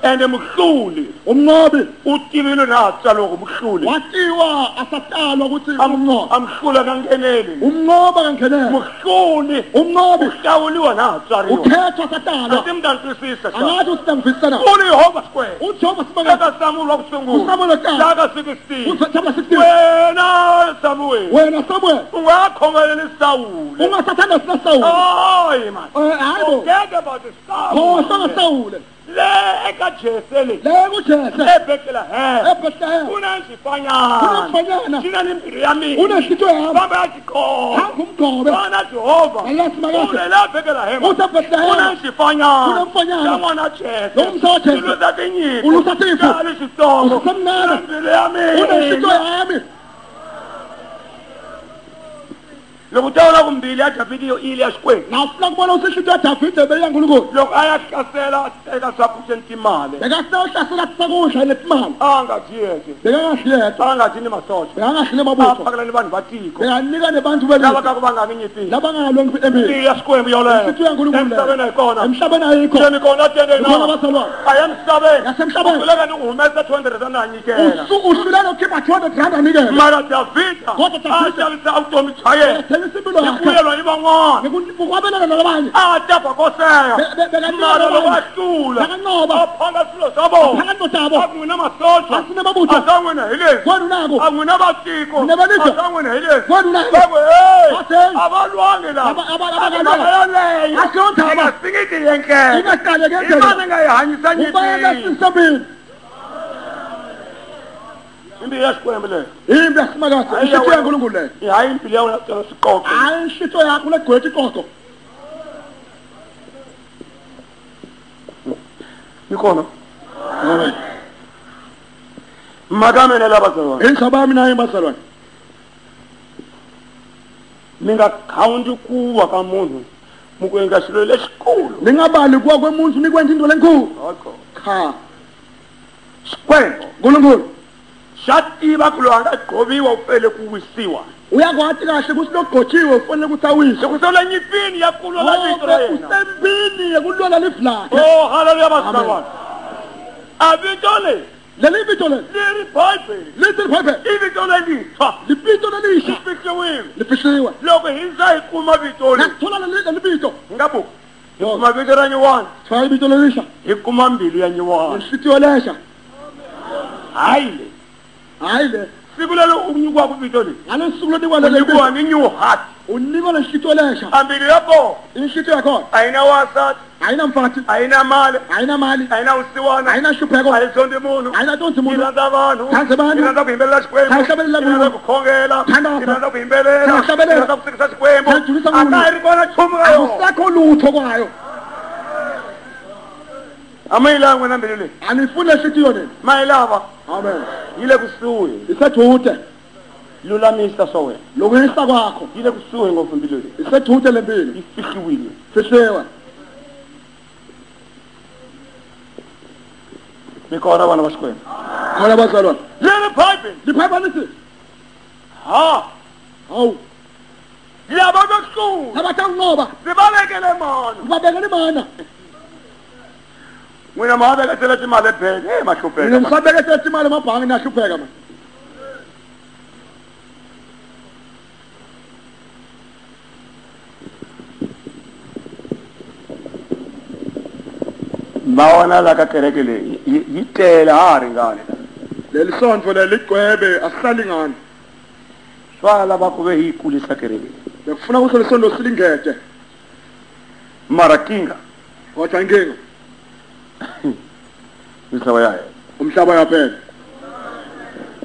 ende muhluli umnqobi utivile natsha loko muhluli watiwa asatalwa ukuthi umnqoba amhlula kangeneli umnqoba kangenele muhluli umnqobi uhlawuliwa natsariwa ukhethwa satalwa atimntantisisa sha angathi usitamvisana uli yehova xikwembu uJehova sibanga eka samuel wa kusungula uSamuel ka laka 16 uthaba 16 wena samuel wena Samuel ungakhongelela isawule ungasathanda sina Saul hayi man hayibo forget about the khosa Saul ngaSaul le eka jesele le kuJese ebhekela eBethlehem unanjifanyana unamfanyana thina nempilo yami unehlito yami bamba yajikhona hamba umgcobe bana jehova Allah simakade ulela bhekela useBethlehem unanjifanyana unamfanyana samwana jese lo msawa Jese uluza tinyiko ulusa tifo kali xitongo usemncane impilo yami unehlito yami loko utawula kumbili ya davidi yo ile ya xikwembu nawufuna kubona usehlito ya Davide beya nkulunkulu loko a ya hlasela eka swakudya ni timali bekasewuhlasela kusakudla netimali a nga jiyeke bekangahliyedwa a nga dyi ni masocha bekangahlile a mabutho phakela ni vanhu va tiko bekanika nebantu lava belizwe ka ku va nga nginyitini labangalwe empini ile ya xikwembu yoleyo Inhlito yaNkulunkulu emhlabeni ayikona emhlabeni ayikho se mi kona tendeni ukhona na bazalwane a ya emhlabeni yasemhlabeni uleka ni ku humesa 200 rand a nyikela uhlulana ukhipha 200 rand anikele mara davida Kodwa a Davida- xavisa vutomi bya yena thengisa impilo yakhe hikuyelwa ni van'wana kukwabelana nalabanye a ta bakoseya bekanika mara loko a nalabanye hlula a bekanqoba phanga swilo swa vona phakathi a notabo ku n'wina masocha asine mabutho a za n'wina hi leswi kwenu nako a n'wina vatiko N'wina vanitwa. a za n'wina hi leswi kwenu nako va ku hey Vatheni. a va lwangi lava Abakalelwa. mhaka yoleyo Ahlonthaba. yi nga singiti yenkele ingaqale imani ngendlela nga yi hanyisa ubayela nyitini sisembini impilo ya xikwembu leyo imbi yasimakade inhlito yankulunkulu leyo yi hayi impilo ya wena kutela swikoxo hayi inhlito yakho legcwetha iqoqo yi kona mhaka ya mina lava zalwana inhlaba yami nayo bazalwane mi nga khawundi ku wa ka munhu mi ku endla xilo lexikulu ni nga bali kuwa kwemuntu ni kwenza into lenkulu cha xikwembu nkulunkulu xa tiva ku loyi a nga gqoviwa u fele ku wisiwa uyakwati kahle ukuthi logotshiwe ufanele ukuthi awiswe loko se u le nyipini ya ku lwela vito ra yena usembini yekulwela lifu lakhe o haleluya vasilawani a vito leyi leli vito leli leri bibele lithi libhayibheli i vito lelintshwa libito lelisha xifihliwile lifihliwe loko hi za hi kuma vito leri nakuthola leli bito hi nga buku hi kuma vito ra nyuwana thwala ibito lelisha hi kuma mbilu ya nyuwana inhlitiyo lesha hayi le hayi le siku lero u nyikiwaka vito leri ngale suku u lonikwa leli nyikiwa bito ni new heart unikwa lenhlito lesha ambili lapho inhlito yakhona ayina wasat ayinamfathi ayina mali ayinamali ayina usiwana ayinahlupheko ayisonto umuntu ayinatonsi umuntu ilanza abantu Thanze abantu. ilanza kuhimbelela xikwembu Thanhlabelela kulo. ilanza kukhongela Thandaza. ilanza kuhimbelela Thanhlabelela. ilanza kusikisa xikwembu Thanjulisa ngulo. akayiri kona chumu kayo akusekho lutho kwayo amayilanga wena mbili le anifuni lenhlitiyo nina mayilava amen yile kusuye isedute lulamisa sowena lokuyisa kwakho yile kusuye ngofumbilo le isedute lempilo ifihliwile fihliwe mikora abana basikwembu khona bazalwane leli bible liphepha lithi ha hawu liyaba bekusuye abatanqoba sibalekele mana babekele mana wena mawabekethela imali ebheke mina mahlupheka ngisabekethela imali emabhangi nahlupheka manje mawona la ka kereke le yi tele ha ringane la leli sonto leligcwebe asisalingani swala bakho beyikulisa kereke bekufuna ukuthi lesonto silingete mara kinga kodwa inkinga misaba yayo umhlaba yaphela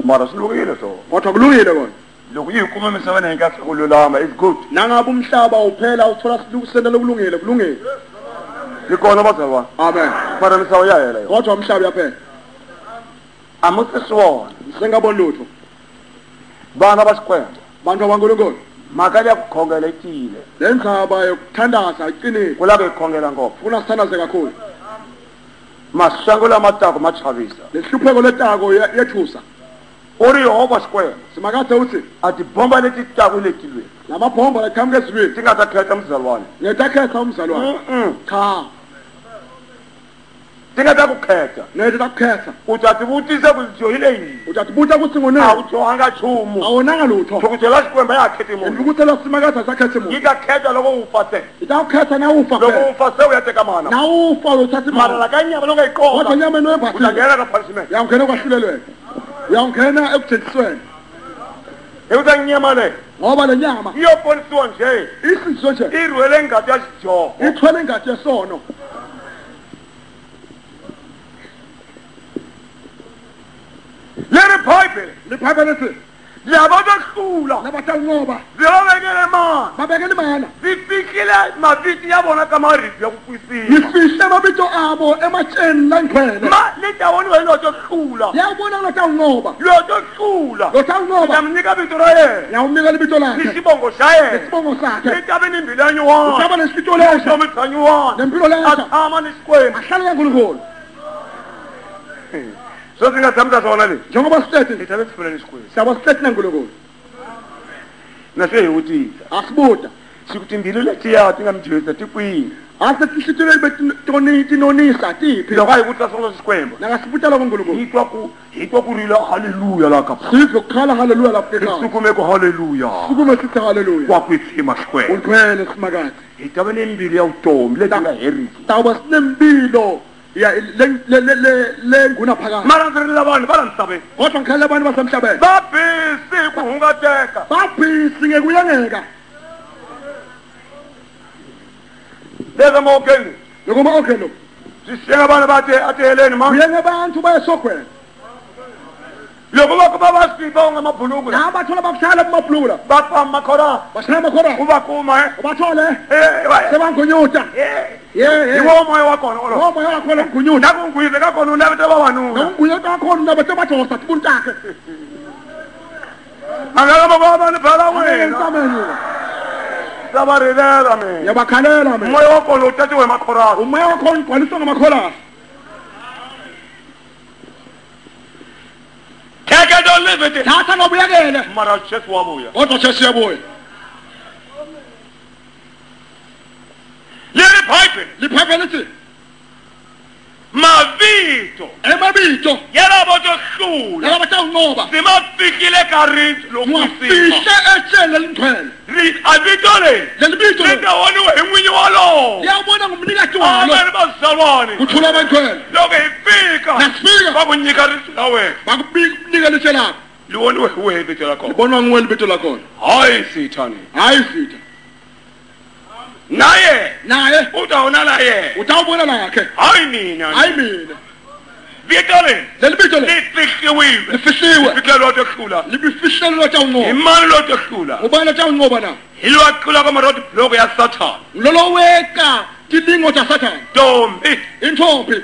mara silungile so kodwa kulungile kona lokhu yikuma misaba nenkathi kululama is good nangabe umhlaba uphela uthola silusenda lokulungile kulungile likona bazalwane amen mara misaba yayo leyo kodwa umhlaba yaphela amusisiwona sengabona lutho bana basikwembu bantu abankulunkulu makali yakukhongela itile le ndzaba yokuthandaza iqinile kulake ikhongela ngoba funa sithandaze kakhulu masangula amatako machavisa lehlupheko letako yethusa uri yehova sikwembu simakade uthi atibhomba leti tako iletilweni lamabhomba leqhamuka ezulwini tingatakhetha mzalwane ngetakhetha umzalwane cha tingatakukhetha nete takukhetha utatibutise kuthiyo yile yini utatibuta ukuthi ngoneni awuthohanga chumu awonanga lutho thokutela xikwembu yakhetha munhu ndikuthela simakade asakhethe muntu yikakhetha loko ufase itakukhetha nawufa loko phela ufase uyateka mana nawufa uthatha mara imali lakanyama longa kodwa iqoka nyameni wembhasile utangena ka punishment uyawungena kwahlulelweni uyawungena ekuthenjisweni ekutanyama le ngoba le nyama iyoponisiwa nje isizwe nje irwele ngati ya xijoho ithwele ingadi yesono leri bible liphepha lithi lava vahlula labatanqoba zivavekele mana babekele mana zifikile maviti ya vona ka maribye ya ku kwisiwa ngifihle amabito abo ematsheni langcwele litawoniwa hi loto hlula yawubona lotanqoba loto hlula lotanqoba tamnyika vito ra yena yawumnika libito ni lakhe xivongo xa yena isibongo sakhe litavi ni mbilu ya nyuwana utaba nesito lesha vutomi bya nyuwana nempilo lesha a tshama ni xikwembu ahlale kankulunkulu so ndzi nga tshamisa swona leswi njengoba sithethe hi ta ve sifuna ni xikwembu siyaba sithethe nankulunkulu na swi hi vutisa asibuta siku timbilu letiya ti nga mi dyondzisa ti kwini ase tinhlitiyo leti tinonisa tiphi loko a hi vutisa swona xikwembu nakasibuta lavo nkulunkulu hi twa ku rila haleluya la ka sizwe kukhala haleluya lapho ekhaya sukume ku haleluya sukume sithi haleluya kwa kwitsima xikwembu uthwele simakade hi ta va ni mbilu ya vutomi leti nga heriki tawuba sinempilo lengunaphakade mara ndzi rila vanhu va la misaveni kodwa ngikhalela abantu basemhlabeni va bisi hi ku hungateka babhisi ngekuyengeka leza mawokeni loko ma-okay lo byi xenga vanhu va ati heleni ma kuyenge abantu bayesogwela loko va kuma va swipa u nga mabhuluku la bathola bakuhlala kumabhulula va pama makhora bashaya u makhora va kuma ubathole sebangigunyuta hi wo moya wa kona olo omoya wakhona mgunyuta na ku ngwise ka kona u naveta vavanuna nokungunyuta wakhona unabete badosa tibulu takhe a nga lava va va ni phela wena ensameni sa va rilela mina ngiyabakhalela mina moya wa kona u tatiwe makhorasa umoya wakhona ugcwaliswa ngamakholasi take it or leave it thatha nobuyekele mara jesu wa vuya kodwa jesu yabuya leri bible liphepha lithi mavito emabito ya lavo to hlula lakabatawunqoba byi ma fikile ka rito lokusima ngiwafihle etsheni lelingcwele a vito leri leli bito ri ta voniwa hi n'winyi walowo liyawubona ngumnikati walo ameni vazalwane kuthula abangcwele loko hi fika nasifika va ku nyika rito ra wena bakunika litshe lakho liwoniwe uwe ibito lakho libonwa nguwe libito lakhona hayi sithani hayi sitha naye utawona naye utawubona lakhe hayi mina hayi mina vitole leli bito le lifihliwe lifihliwe lifihle lotho khula libifihlelo lotawunqoba imali lotho khula ubani lotawunqoba na ilwaqhula kwama road block ya Satan lolo weka tilingo ta Satan Ntombi intombi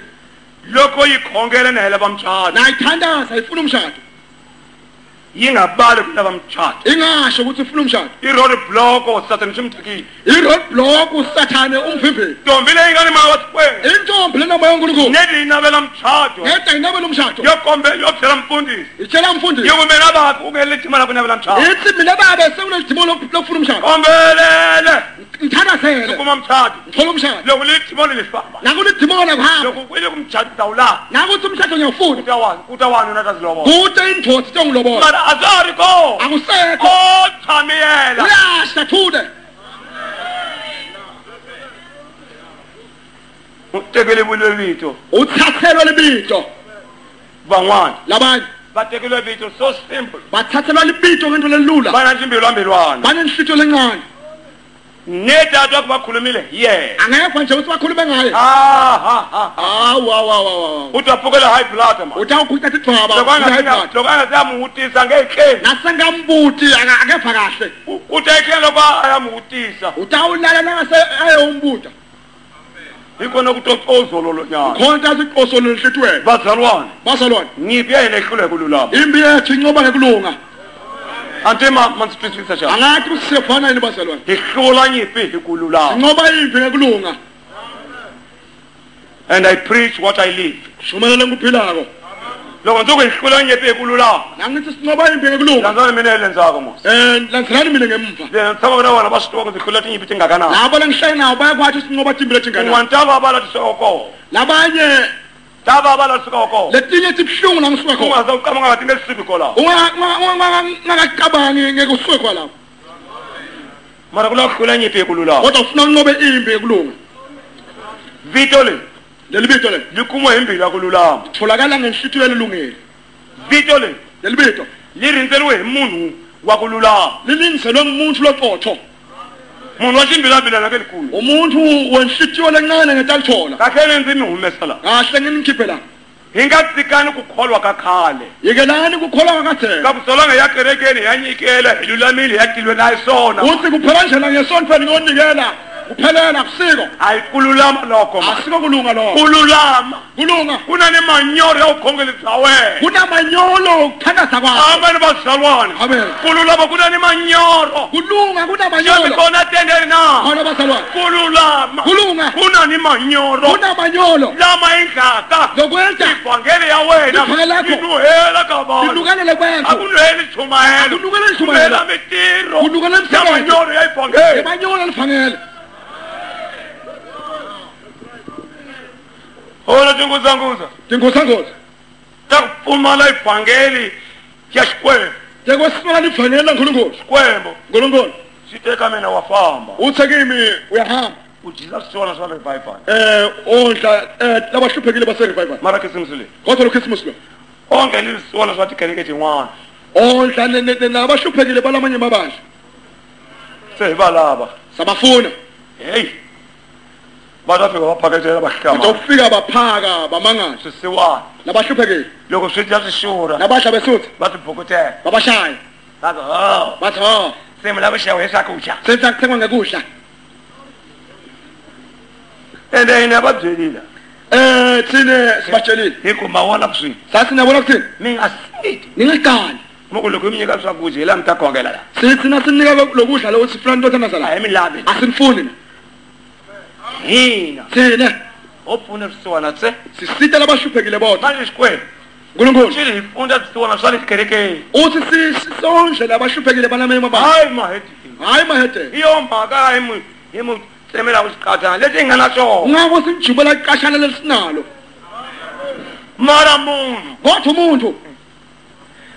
lokho yikhongele nehela bamtshado nayithandaza ifuna umshado yingabali kulaba mtshado ingasho ukuthi ufuna umshado i-road block Satan shimthikile i-road block usathane umvimbeli Ntombi le ingane mawathwe intombi lena moya uNkulunkulu nedinabela mtshado ngeda inabela umshado yokombe yokuthela mfundisi itshela umfundisi yokumena bakho ungelithima lakho nabela mtshado ithi mina babe sekunedimo lokufuna umshado kombelele ngithandazele kuma mtshado ngithola umshado lokulithimoni lifamba nakulidimona kuhamba lokukwile kumtshado dawula nakuthi umshado ngiyawufuna utawani unatazilobo kude indvodza itongilobola mara azari ko akusekho othamiyela uyasha thude utekele bulwebito uthathelwa libito bangwana labanye batekelwe bito so simple bathathelwa libito ngento lelula banantshimbelo ambelwana banenhlito lencane nedadwa kubakhulumile ye angekho nje ukuthi bakhulume ngaye awu uthi waphukela high blood man utawukhutha tidvwaba lokanga siyamutisa ngekheni nasengambuti akeva kahle uthi ekheni lokwa ayamutisa utawulala nangase ayombuta ikhona kutoxozolo lo nyana khona siqosolo lenhlitweni bazalwane bazalwane ngiphi yena ehlule kululama imbi yethu incoba ngekulunga ante mansiphisisa njani angathi kusifana yini bazalwane ihlula ngiphi kululama incoba imbi ngekulunga and I preach what I live shumela nguphilako loko ngizokuhlula ngiphi kululama nangithi sincoba imbi ngekulunga lanzana mina elenzako mos lanzelani mina ngemva ngithaba bona wona basitoko zihlula ngiphi tingakanani labo lengihlale nawo bayakwathi sincoba timbile tingana ungwantaba abala tisoko labanye taba abala tisoko letinye tibhlungu langisuka khona ungazawuqhamuka ngathi ngesibiko la ungakacabangi ngeke usuke khona lapho mara kulokuhlula ngiphi kululama kodwa ufuna unqobe imbi ngekulunga vito le leli bito le likhumwa imbili yakululama tholakala ngenhlithiyo elungile vito le leli bito lirindzeliwe hi munhu wa kululama lilingiselwe ngumuntu loqotho munhu wa ximbilambila na ke likulu umuntu wenhlithiyo lencane ngetalithola kahle ndzi mi humesa la kahle nginikhiphe la hi nga tsikani ku kholwa ka khale yekelani kukholwa kwakadzela ka kusolanga ya kerekeni ya nyikela hi lulamile ya tilwe na isona uthi kuphela njena ngesontweni ngonikela kuphelela kusiko hayi kululama lokho asiko kulunga lokho kululama kulunga kuna ni manyoro ya ukhongeli bya wena kunamanyolo ukuthandaza kwakho abantu bazalwane amen kululama kuna ni manyoro kulunga Shami kunamanyolo kona tendeli na khona bazalwane kululama kulunga kuna ni manyoro kunamanyolo lama indlaka lokwenza ivangeli ya wena Likhaya lakho. inuhela kabantu linukelele kwakho akunuheli chumayelo Akunukeleli chumayelo. Kunuhela mitiro Kunukeleli msebenzi. yamanyoro ya ivangeli emanyolo lifangele hola tinguza tingosangoza takupfumala ivangeli ya xikwembu tekwesifana livangele lankulunkulu xikwembu nkulunkulu xiteka mina wa famba uthe kimi uyahamba ujisa swona swa revival ondla labahluphekile base-revival mara khisimusi leyi kodwa lo christmas lo onke liswona swa tikereke tin'wana ondla nabahluphekile balamanye mabandla se hi va lava sabafuna heyi va ta fika va phaketela vahlama batofika baphaka bamangala swisiwana labahluphekile loko swi dya swi xurha nabadla besutha va swi bhukutela babashaya va ku ho bathi ho se mi lava xewa hi swakudya senza kuthengwa ngekudla ende hina va byelile thine sibatshelile hi ku ma vona swilo sasinabona kuthini mi nga siti ningaqali mi ku loko hi mi nyika swakudya hi laha mi ta khongela la sithina sinika lokudla loko sifuna nto thandazala a hi mi lavi asinifuni na hina thine ho pfune swisiwana tse sisita labahluphekile bodwa manje xikwembu nkulunkulu xi hi pfunda swisiwana swa le tikerekeni uthi sisondle labahluphekile balamanye mabandla hayi mahedini hayi mahedela hi yo mhaka hi mu tsemela ku xiqathana leti hi nga na swona ungako simjubela iqashana lesinalo mara munhu kodwa umuntu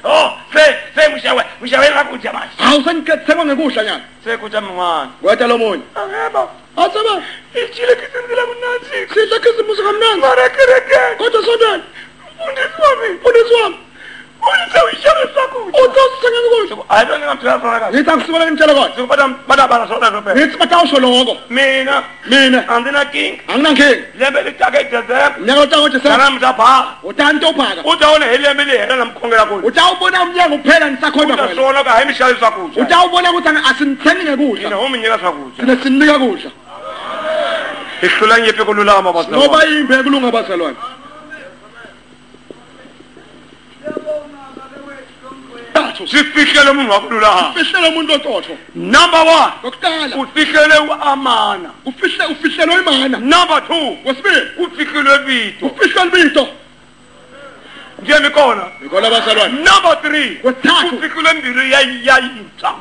oh se muxawe swakudya manje hawu senithengwa ngekudla nyana se kudya min'wana kweta lomunye angeba asaba hi cile kisenzela ku nandzika sidla khisimusi kamnandi mara kerekeni kodwa sontweni mfundisi wa mina mfundisi wami Uyise uyishele sakudla. Uthosengeke ukudla. Hayi lona ngamtshela sona kahle. Ngithi akusibona ngimtshela kodwa. Sokubana badabala sona phela. Ngithi batawusho lokho. Mina andinakinga. Anginankinga. Lembe litake December. Unyaka utaka uDisemba. Namhlapha. Utanto uphaka. Utawona helembe lihela namkhongela kulo. Utawubona umnyango kuphela nisakhona kwena. Utasona ka hayi mishaya sakudla. Utawubona ukuthi asinithengi ngekudla. Mina uminyeka sakudla. Sine sinika kudla. Ihlula nyephe kululama bazalwane. Ngoba imbe kulunga bazalwane. Sifihlele umuntu wakululama. Ufihlele umuntu ototho. Number 1. Lokuqala. Ufihlele uamana. Ufihlelwe imana. Number 2. Wesibili. Ufihlele ibito. Ufihlelwe ibito. Ndiye mikona. Ngikona bazalwane. Number 3. Wesithathu. Ufihlele mbiri yayinta.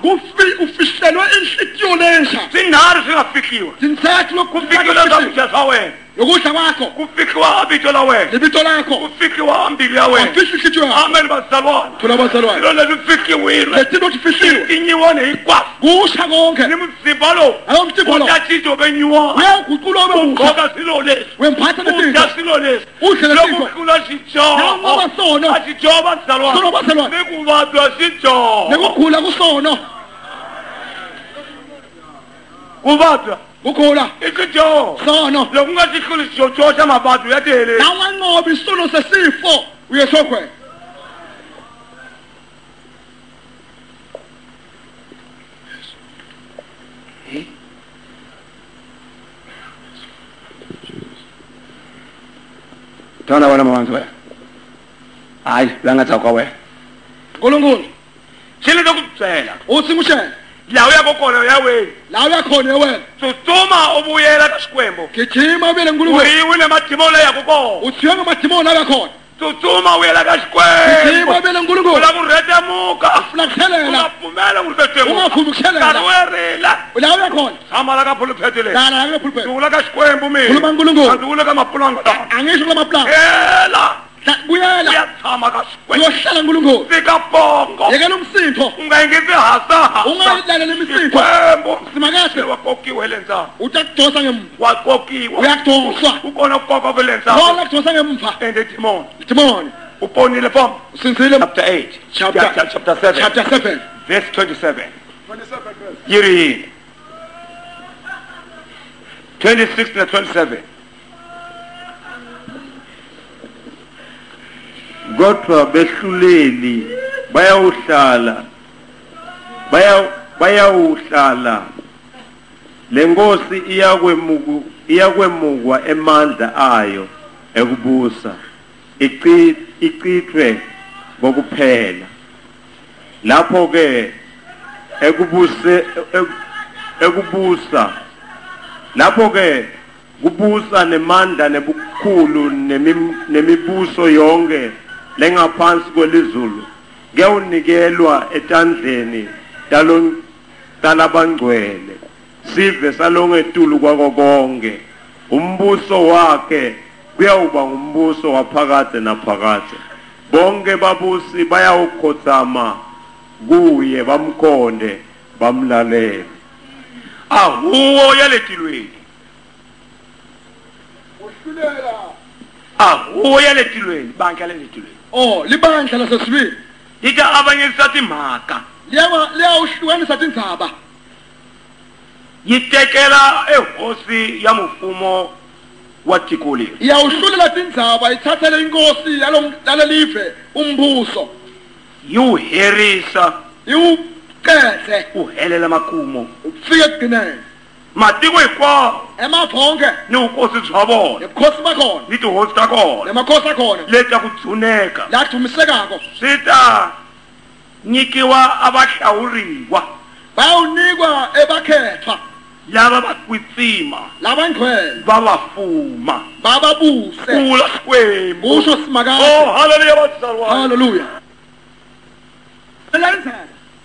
Ufihlelwe inhlitiyo lensha. Sinari singafihliwa. Zinsathu Kufihlele zakudla sawe. ukudla kwakho. Kufihlwa abito lawe. Libito lakho. Kufihlwa mbili yawe. Ufihla inhlitiyo yakho. Amen bazalwane. Thula bazalwane. Lona lifihliwe. Lethi lothi fihliwe. Inyiwane ikwafu. Kusha konke. Nimzimba lo. Awumthimba lo. Utathizo benyuwa. Uyaguqula obusha. Ngoba silole. Wemphatha lesinto. Uyasilole. Udle lesinto. Lokukhula sijo. Nangoba sono. Asijoba bazalwane. Sono bazalwane. Nekubadwa sijo. Nekugula kusono. Kubadwa. Kukhula. Isijo. Sono. Lokungasikhuli sijojoja mabadwa yadele. Nawanqoba isono sesifo uyesokwe. Thana wena mabantu wena. Hayi, langatha kwa wena. Nkulunkulu. Sile lokucela. Uthi ngushela. La uyakokona yawe. La uyakhona wena. Susuma ubuyela kaSikwembo. Gijima ubele nkulunkulu. Uyiwile madimoni yakho. Uthiwe ngamadimoni abakhona. Susuma uyela Gijima kaSikwembo. ubele nkulunkulu. Ula kurete muka. Ufuna kuthelela. Ungapumela kurete muka. Ungafuni ukuthelela. Kawerela. La uyakhona. Samala kaphulu phethele. La la pulpit. Dula kaSikwembo mina. Khuluma nkulunkulu. Andule kamapulanga la. Angisho kulamaplanga. Ela. Buyela. Uyathama kaSikwembo. Uyohlala nkulunkulu. Sikabongo. Yekela umsintho. Ungayingisi hasa. Ungayidlalela imisintho. Sikwembo. Simakahle. Wakokiwe lenza. Utakudosa ngemva. Wakokiwe. Uyakudoswa. Ukona ukoko kwelenza. Khona kudosa ngemva. Ende demon. Demoni. Uponile pom. Usinzile. Chapter 8. Chapter 7. Chapter 7. Verse 27. Yiri. 26 na 27. Kodwa behluleli bayawuhlala lenkosi iyakwemukwa emandla ayo ekubusa ichithwe ngokuphela lapho ke kubusa nemandla nebukhulu nemibuso yonke lengaphansi kwelizulu kuyawunikelwa etandleni talabangcwele sive salongetulu kwako konke umbuso wakhe kuyawuba ngumbuso waphakade naphakade bonke babusi bayawukhothama kuye bamkhonde bamlalele Ahuwo yaletilweni. Usilela. Ahuwo yaletilweni. Banke yaletilweni. Oh, libandla lasesibili. Ita abanye sathi mhaka. Liyawuhlukanisa tindzaba. Yitekela ehosi ya mfumo wa Tikoli. Iyawuhlulela tindzaba ithathele inkosi yalelive umbuso. Yuherisa. Iwuqede. Uhelela makumo. Ufike ekugcineni. Matiko ikwa. Emavonke. Ni ukosi zwabona. Nebukhosi bakhona. Nithi hosi takhona. Nemakhosi akhona. Leta kudzuneka. Ladumisekako. Sita nyikiwa abahlawuriwa. Bayawunikwa ebakhethwa. Laba bakwitsima. Labangcwele. Babafuma. Bababuse. Kula Sikwembu. Kusho Simakahle. Oh, hallelujah bazalwane. Hallelujah. Elenza.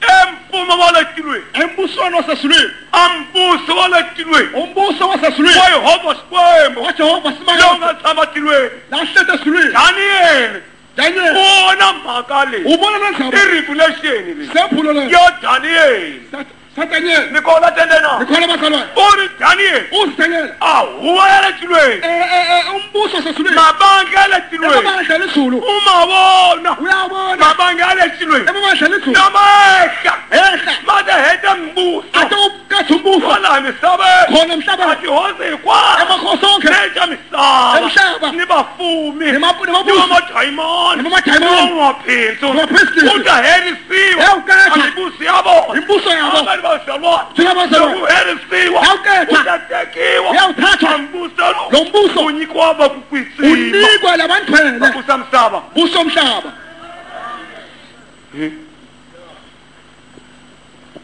Emfumo waletilweni. Embusweni wasesulwini. Ambuso waletilweni. Umbuso wasesulwini. Wayehova Sikwembu. WaJehova Simakahle. Longa tsabatilweni. Lahlete esulwini. Daniel. Daniel. Wona mhaka le. Ubona lenzaba. I-revelation le. Sephulo le. Yo Daniel. Sathanyeli. Nikhola tendena. Nikhola bazalwane. Uri Daniel. Usidanyeli. Awuwayela tilweni. Umbuso sesulweni. Mabangela tilweni. Emabandla lezulu. Uma bona. Uyabona. Mabangela tilweni. Emabandla lezulu. Namehla. Ehla. Made heta mbuso. Ate ukatha umbuso. Wala misabe. Khona emhlabeni. Athi hoze kwa. Emakhosi onke. Neja misaba. Emhlaba. Nibafumi. Nemabuso. Nibamadaimon. Nemamadayimoni. Nongaphinzo. Ngophristi. Udaherisiwe. Ewuketha. Angibusi yabo. Imbuso yabo. Abantu bazalwane. Singabazalwane. Uherisiwa. Ewuketha. Udatekiwa. Uyawuthathwa. Ambuso Lo mbuso. unyikwaba kukwitsima. Unikwa labantu Kusamsaba. buso umhlaba.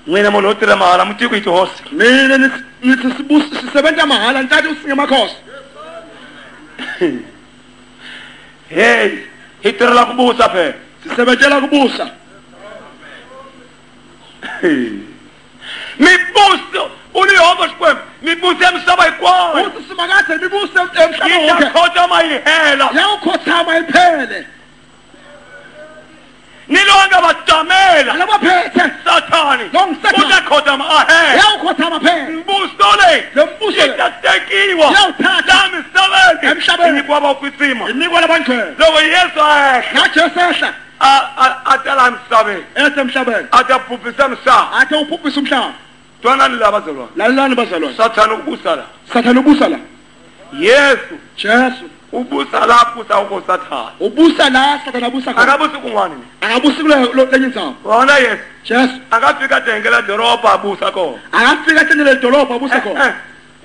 Mwena molo tira mahala mutiko itohosi. Mina nithi sisebenza mahala ntathe usingemakhosi. Hey, hitirela kubusa phe. Sisebenzela kubusa. Mibuso ulihomba xikwembu. Mibuso emhlaba ikwayo. Uthi simakade mibuso emhlaba wonke. Iyakhotha mayihela. Yawukhothama iphele. Nilonke badamela. Alabaphethe. Sathani. Lo nguSathane. Uyakhotha ahela. Yawukhothama phele. Mbuso le. Lo mbuso le. Itatekiwa. Yawuthatha. Lami sebenzi. Emhlabeni. Inyikwaba kukwitsima. Inikwa labantu. Loko Yesu ahla. Najesu ehla. Atala emhlabeni. Ethe emhlabeni. Ataphuphisa emhlaba. Athe uphuphisa umhlaba. Twanani la bazalwane. Lalelani bazalwane. Sathani ubusa la. Sathane ubusa la. Yesu Jesu. ubusa lapho sawuko Sathani. Ubusa la Sathane abusa khona. Akabusi kungwani ni. Akabusi kule lenye indawo. Wona Yesu. Jesu. Akafika dengela doroba abusa khona. Akafika thendele idolobha abusa khona.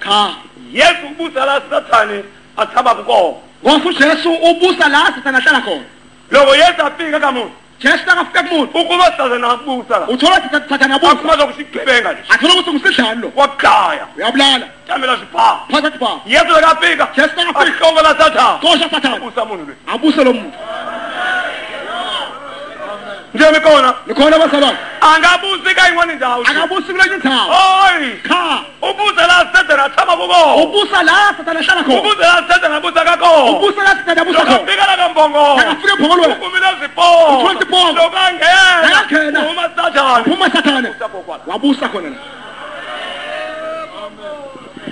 Cha. Yesu ubusa la Sathani athaba kuko. Ngoba uJesu ubusa la Sathane ahlala khona. Loko Yesu afika kamuntu. Jesu akafika kumuntu. Ukuba Sathani abusa la. Uthola ukuthi Sathane abusa. Akumaza kusigebenga nje. Athola ukuthi ngusidlani lo. Wakhaya. Uyabulala. Tamela sipha. Phakathi ba. Yesu akafika. Jesu akafika. Ahlonga la Sathani. Kosha Sathane. Ubusa muntu le. Abuse lo muntu. Njemi khona. Nikhona bazalwane. Angabusi kayingwani ndawo. Akabusi kule indawo. Hoyi. Cha. Ubusa la Sathani athaba kuko. Ubusa la Sathane ahlala khona. Ubusa la Sathani abusa kako. Ubusa la Sathane abusa khona. Lokafika la kambongo. Akafika ephongolweni. Ukumila zipo. Uthole isiphongo. Lokangena. Akangena. Uma Sathani. Phuma Sathane. Usapokwala. Wabusa khona la.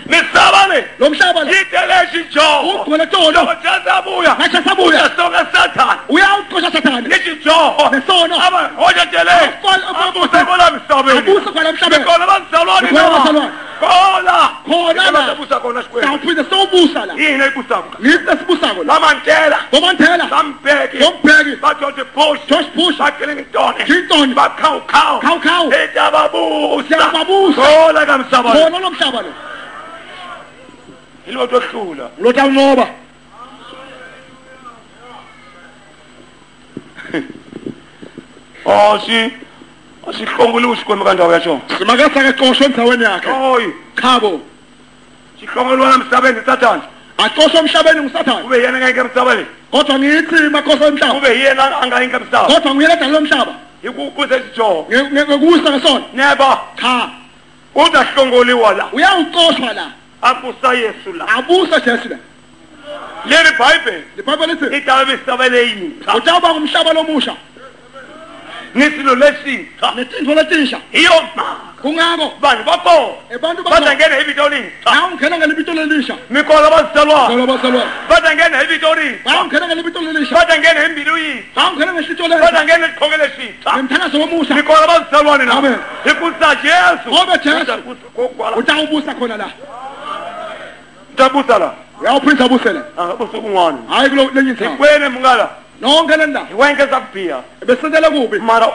Nisabane. Lo mhlaba la. Yiteleshi Joho. Ugcwele todo. Lokajazabuya. Najasabuya. Uyasoka Sathani. Uyawuqosha Sathane. Nithi Joho. Nesono. Aba hoja tele. Abusa kola msabeni. Abusa khona emhlabeni. Kola bazalwane Khona na. bazalwane. Kola. Khona la. Abusa kona sikwena. Sawuphinde sowubusa la. Yini ayibusako? Ngithi esibusako la. Bamantela. Bomanthela. Bambeki. Bombheki. Bajoje Bush. Josh Bush. Bakeling intone. Clinton. Bakhawu. Khawu. Etababusa. Siyababusa. Kola kamsabani. Khona lo mhlaba lo. Ilotho hlula. Lotha unqoba. Sihlongole usikwembe kandawo yatsho. Simakasa ke qoshwe endzaweni yakhe. Hoyi. Khabo. Sihlongolwa emhlabeni Sathani. Aqoshwe emhlabeni nguSathane. Kube yena ngeke emhlabeni. Kodwa ngithi makhosi emhlaba. Kube yena angayinke emhlaba. Kodwa nguyela dalo lomhlaba. Ikubuze isijo. Ngekubusa ngesona. Neba. Cha. Uda hlongoliwa la. Uyawuqoshwa la. Abusa Yesu la. Abusa Jesu la. Leli Bible. Libhayibheli lithi Idaba besabele yini? utawuba ngumhlaba lomusha. Nisilo lesitha. Netindvo letisha. Iyo ma. Kungako Bani bakho. abantu Badangena ebitolini. bawungena ngelibito lelisha. Mikola bazalwa. Ngolo bazalwane. Badangena ebitolini. Bawungena ngelibito lelisha. Badangena embiluyi. Bawungena ngehlito lelisha. Badangena iqhokele sitha. Ngemthakazo womusha. Mikola bazalwane na. Amen. Ikusa Yesu. Ngoba Jesu Kokwala. utawubusa khona la. Tabusa la. Uyawuphinda abusele. Angabusa kungwani. Hayi kulo lenye indawo. Ikwene mngala. Nonke le ndawo. Iwenke zakubhiya. Besendele kubi. Mara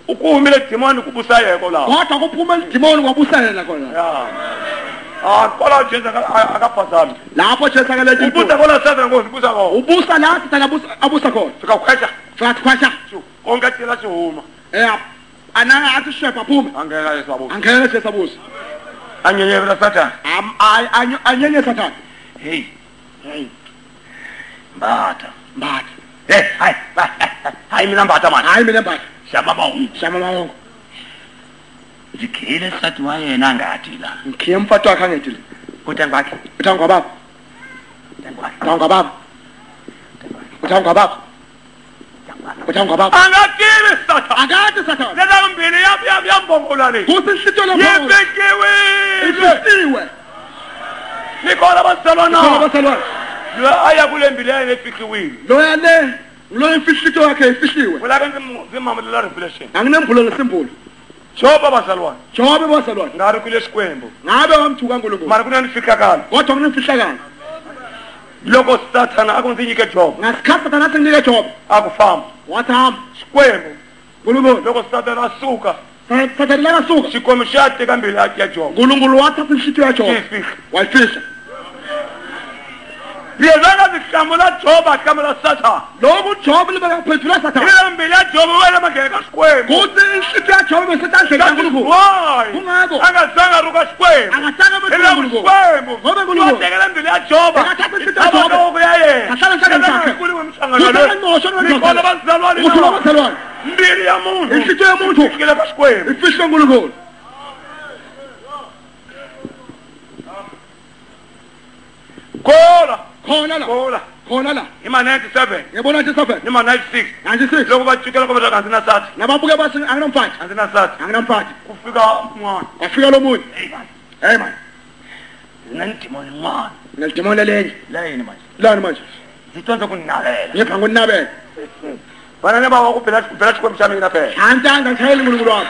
ukuhumile demoni kubusa yeko la. Kodwa kuphuma idimoni kwabusela khona. Ya. Kola Jesu akaphazami. Lapho Jesu akalethi Ubusa kola Sathani ngozibusa ko. ubusa la Sathane abusa khona. Sikakhwesha. Fathi khwasha. Konke thina sihuma. Ananga athi shwepha phuma. Angela Yesu abusa. Angena Jesu abusa. Anyenyevela Sathani. Anyenye Sathane. Hey. Mbatha. Hayi mina mbatha manje. Hayi mina mbatha. Shamabongo. Shama mawongo. Zikhile sathi wayena ngathi la. Ngikhiye umfato wakhe angedile. Uthenga bakhe. Uthangwa baba. Uthangwa baba. Uthangwa baba. Uthangwa baba. Angakibe Satan. Akade Satan. Lena mbili yambongola le. Kuthi inhlito lepholo. Yebekiwe. Ifihliwe. Nikhona basalwana. Basalwana. Lo aya kule mbili yayifikiwe. Lo yale lo imfihlito yakhe ifihliwe. Kulaka ngimamela revelation. Anginemvulo lesimbulo. Joba basalwana. Jobe basalwana. Ngari kule sikwembu. Ngabe wamthuka uNkulunkulu. Mara kunanifikakala. Kodwa kunemfihlakalo. Loko Satan akunzinyike Job. Ngasikhathi Satan asinike Jobe. Akufamba. Wathamba. Sikwembu. Nkulunkulu. Loko Satan asuka. Satan lakasuka. Xikwembu xa teka mbili ya Job. Nkulunkulu wathatha inhlito ya Jobe. Wayifihla. Yezana zihlamula Job ahlamula Satan. Lokhu Jobe libekaphendula Satan. Ile mbili ya Job wena mangeka sikwembu. Kuthi inhlito ya Jobe besithandle kaNkulunkulu. Why? Kungako. Angazanga ruka sikwembu. Akataka Ile beNkulunkulu. sikwembu. Ngoba uNkulunkulu. Watekela mbili ya Job. Akathatha inhlito ya Jobe. Yaye. Ahlala emhlabeni sakhe. Kuliwe mhlangano lo. Nikhona bazalwane Kuthi na. basalwane. Mbili ya muntu. Inhlito yomuntu Fikile ka sikwembu. ifihla uNkulunkulu. Kola. Khona la. Kola. Khona la. Ima 97. Yabona 97. Ima 96. 96. Loko bajikela ngoba kanzina sathi. Nababuke bathi anginamfathi. Kanzina sathi. Anginamfathi. Kufika mwana. Afika lo muntu. Hey man. Hey man. Nantimoni mwana. Ngeldemona lenye. Layini manje. Lani manje. Zitonza kuninalela. Ngepha ngoninabe. Bana neba wakubhela xikwembu mina phela. Antanga ngithayela uNkulunkulu wakho.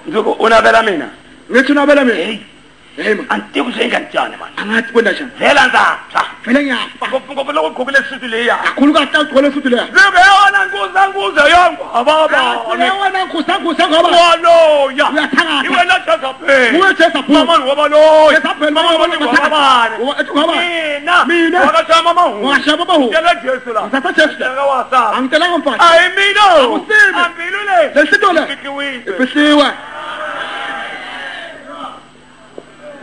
Nzuko unabela mina. Ngithi unabela mina. Hey. Hey man. Antikusenganjani man. Angathi kwenda njani? Vela nzapha. Vele ngiyafa. Ngoba lokho gqokile suthi leya. Kakhulu kahle ugcwele suthi leya. Zibe yona nkuza yonke baba. Wena nkusa ngoba. Waloya. Uyathakatha. Iwe na Jezebel. Uwe Jezebel. Mama ngoba loya. Jezebel Mama ngoba ngwabane. Mina. Wakashaya mama hu. Washaya baba hu. Yele Jesu la. Ngithatha Jesu. Ngawasa. Angitelanga mfathi. Ayi mina. Awusimi. Ambilule. Lesito le. Fikiwe. Ifihliwe.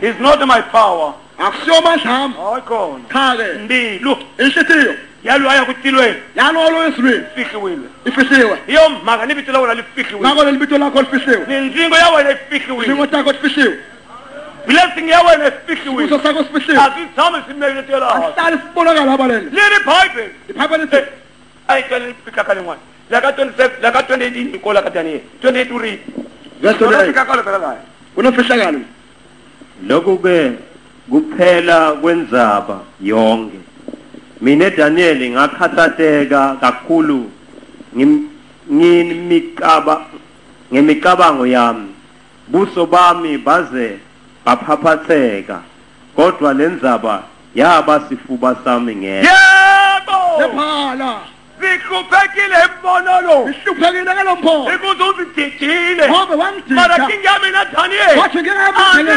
It's not my power. Akusiyo mandla ami. Hayikhona. Cha ke. Mbilu. Inhlitiyo. Yalo aya kutilweni. Yanolo esizweni. Fikiwile. Ifihliwe. Iyo maka libito la wena lifikiwe. Ngako lelibito lakho lifihliwe. Ninzingo ya wena ifikiwe. Isingo sakho sifihliwe. Blessing ya wena ifikiwe. Uso sakho sifihliwe. Asizame simeketela. Asihlale sibonakala abalele. Leli Bible. Iphapha lithi Ayitshela ifika kale ngwane. Laka 27 laka 28 ikola ka Daniel. 28 uri. verse 28. Ifika kale phela la. Unofihlakalo. lokhu ke kuphela kwenzaba yonke. Mina Daniel ngakhathateka kakhulu ngemicabango yami. Buso bami baze baphaphatheka. Kodwa lenzaba yaba sifuba sami ngeke. Yebo. Lephala. Zikhuphekile mbonolo. Ihluphekile ngalompholo. Ikuze uzididile. Ngoba wangidida. Mara kinga mina Daniel. Wathi ngingabhekele.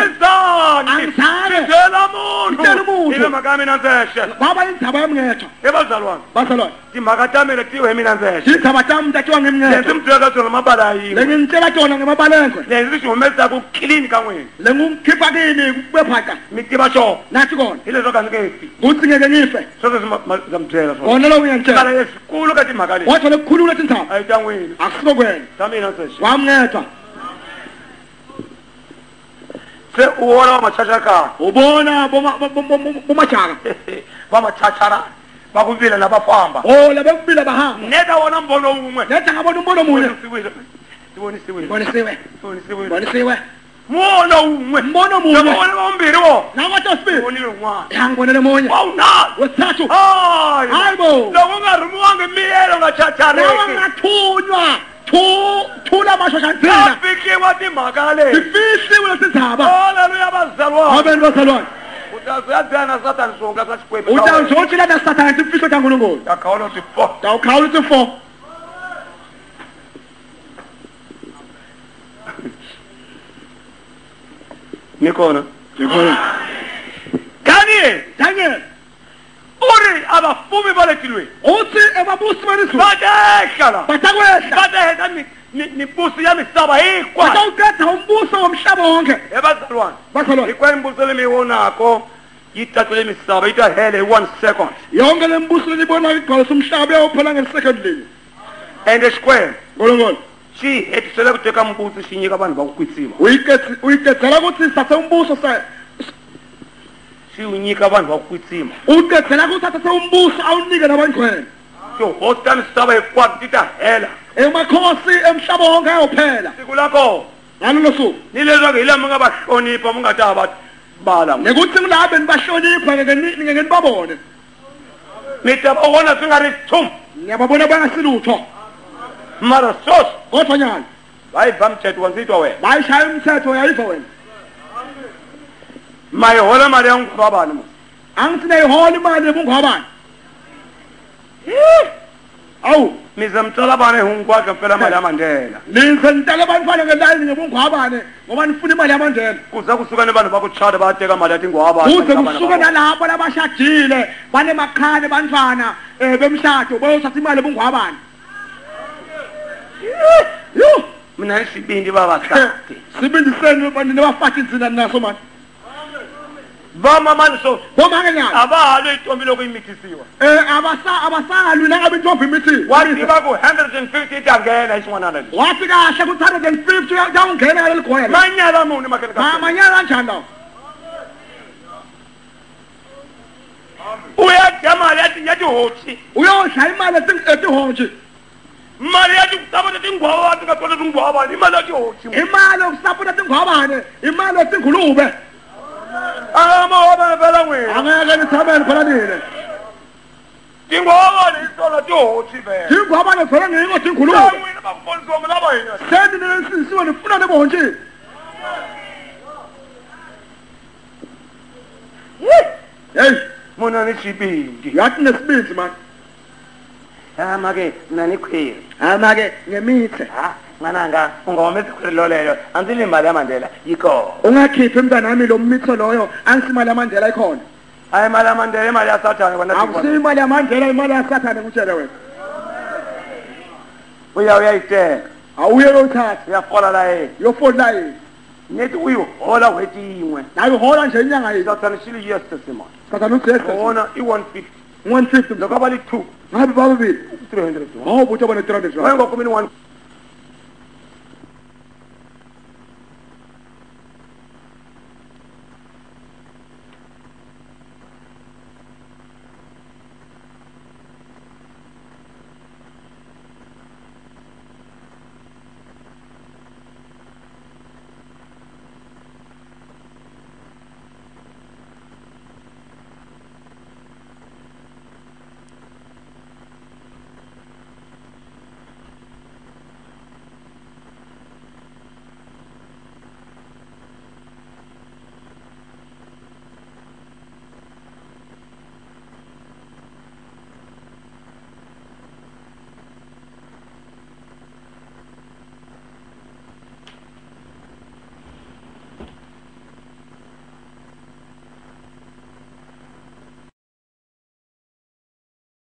Angizange. Ngitshela umuntu. Ngitshela umuntu. Ile makami nanzeshe. Baba indaba yamngetho. Ebazalwane. Basalwane. Timakatamela tiwe mina nzeshe. Indaba tami mntathiwa ngemngetho. Lesimdweka tsona mabala yini. Lengintshela tona ngemabalengwe. Lesishumeza ku clean kangweni. Lengumkhipha kini kubephatha. Mitiba sho. Nathi kona. Ile zoka ngeke. Kuthi ngeke ngife. Soze zamthela so. Wona lo uyangitshela. Kala yesikulu kathi makale. Wathi lekukhulula tindzaba. Ayitangweni. Akusiko kwena. Tamina nzeshe. Wamngetha. Se uwona wamachachaka. Ubona bomajaka. Wamachachara. Bakuvila nabafamba. Oh labekubila bahamba. Neda wona mbono umwe. Letha ngabona umbono munye. Sibonisiwe. Bonisiwe. Bonisiwe. Mbono umwe. Mbono munye. Ngibona bombiri wo. Nawathi sibili. Bonile ngwana. Yangibonele munye. Wawuna. Wesithathu. Hayi. Hayibo. Lokho ngarumuwanga imiyelo ngachachareke. Nawa ngathunywa. Thula amashasha nzina. Afikiwa timakale. Sifihliwe lesindzaba. Haleluya bazalwane. Amen basalwane. Utaziyadzana Satan songa sachikwembu. Utanzothi lana Satan simfihlo kaNkulunkulu. Yakhaona uthi 4. Dawukhawula uthi 4. Nikhona. Ngikho. Daniel. Uri abafumi baletilwe. Uthi ebabusi baniswa. Badehla. Batakwehla. Badehla ni busi yamisaba ikwa. Batawuqeda umbuso womhlaba wonke. Ebazalwane. Basalwane. Ikwa imbuso lemiwonakho yithathu lemisaba ita hele 1 second. Yonke lembuso libona igcwala somhlaba yawophela ngesecond linye. And square. Ngolongolo. Shi etisela kuteka mbuso shinyika abantu bakukwitsima. Uyiketsela ukuthi sathe umbuso siwunyika vanhu va ku kwitsima uqedela kuthatha sewumbuso awunike labangikhwele tihosi misava hinkwato ti ta hela emakhosi emhlaba wonke ayophela siku la kona ngalolo suku ni leswaku hi laha mi nga va hlonipha mi nga ta va bala nekuthi ngilapho nibahlonipha ngeke nibabone mi ta va vona swi nga ri nchumu ngiyababona bangasilutho mara sweswi kodwa nyalo va yi ba mthetho wa ndzi twa wena bayishaya umthetho yayiva wena ma yi hola mali ya n'wi va vanhu mo angithi nayihola imali yebungwabani awu mi ze mi tsala vana hinkwaswo mpela mali ya mandela nize nitale bantfwana ngelayi ngebungwabane ngoba nifuna imali yamandela ku za kusuka ni vanhu va ku chata va ya teka mali ya tingwava kuze kusuke nalapho labashadile banemakhane bantfwana bemshado bayothatha imali yebungwabane yo mina ni swibindi vavasati sibindiseni nibafati ndzina naso mani vamamani so bomake nyalo a va ha lo itombi loko yi mikisiwa abasalwi nangabe intombi imithi wa tiva ku 150 ta nghena hi swin'wanana leswi wathi kahle ku 150 yawunghena yale lighoya manyala muni makeni ka manyala kanjani lawo u ya dya mali ya tihosi uyodla imali etihonji mali ya tisapota tingwava ti nga tona tingwava i mali ya tihosi imali yokusapota tingwabane imali yetingulube a mahova phela n'wina angeke nitshambeni phela nine tingwava ni tona tihosi vele tingwabane phela ngiyingo tingulube n'wina vakuponisiwa mi lava hina seni ninsisiwe nifuna nibonjini heyi muna ni swibindi yathi nesibindi mani make mina ni khwiri amake ngemithe n'wananga u nga humesi khwiri loleyo a ndzi ni mali ya mandela yi kona ungakhiphi mntanami lo mitho loyo angisi imali yamandela ikhona a hi mali ya mandela i mali ya sathane wena akusiyo imali yamandela imali yasathane ngutshele wena u ya yi teka awuye yoyithatha u ya fola la yena yofonela yini neti u yi hola n'hweti yin'we nayihola nje inyanga yini sathane xi li yes testimony sathane utheste wona i 150 150 loko a va li 2 ngabe bababili 300 awu buthi abone 300 wena nga kumi ni 1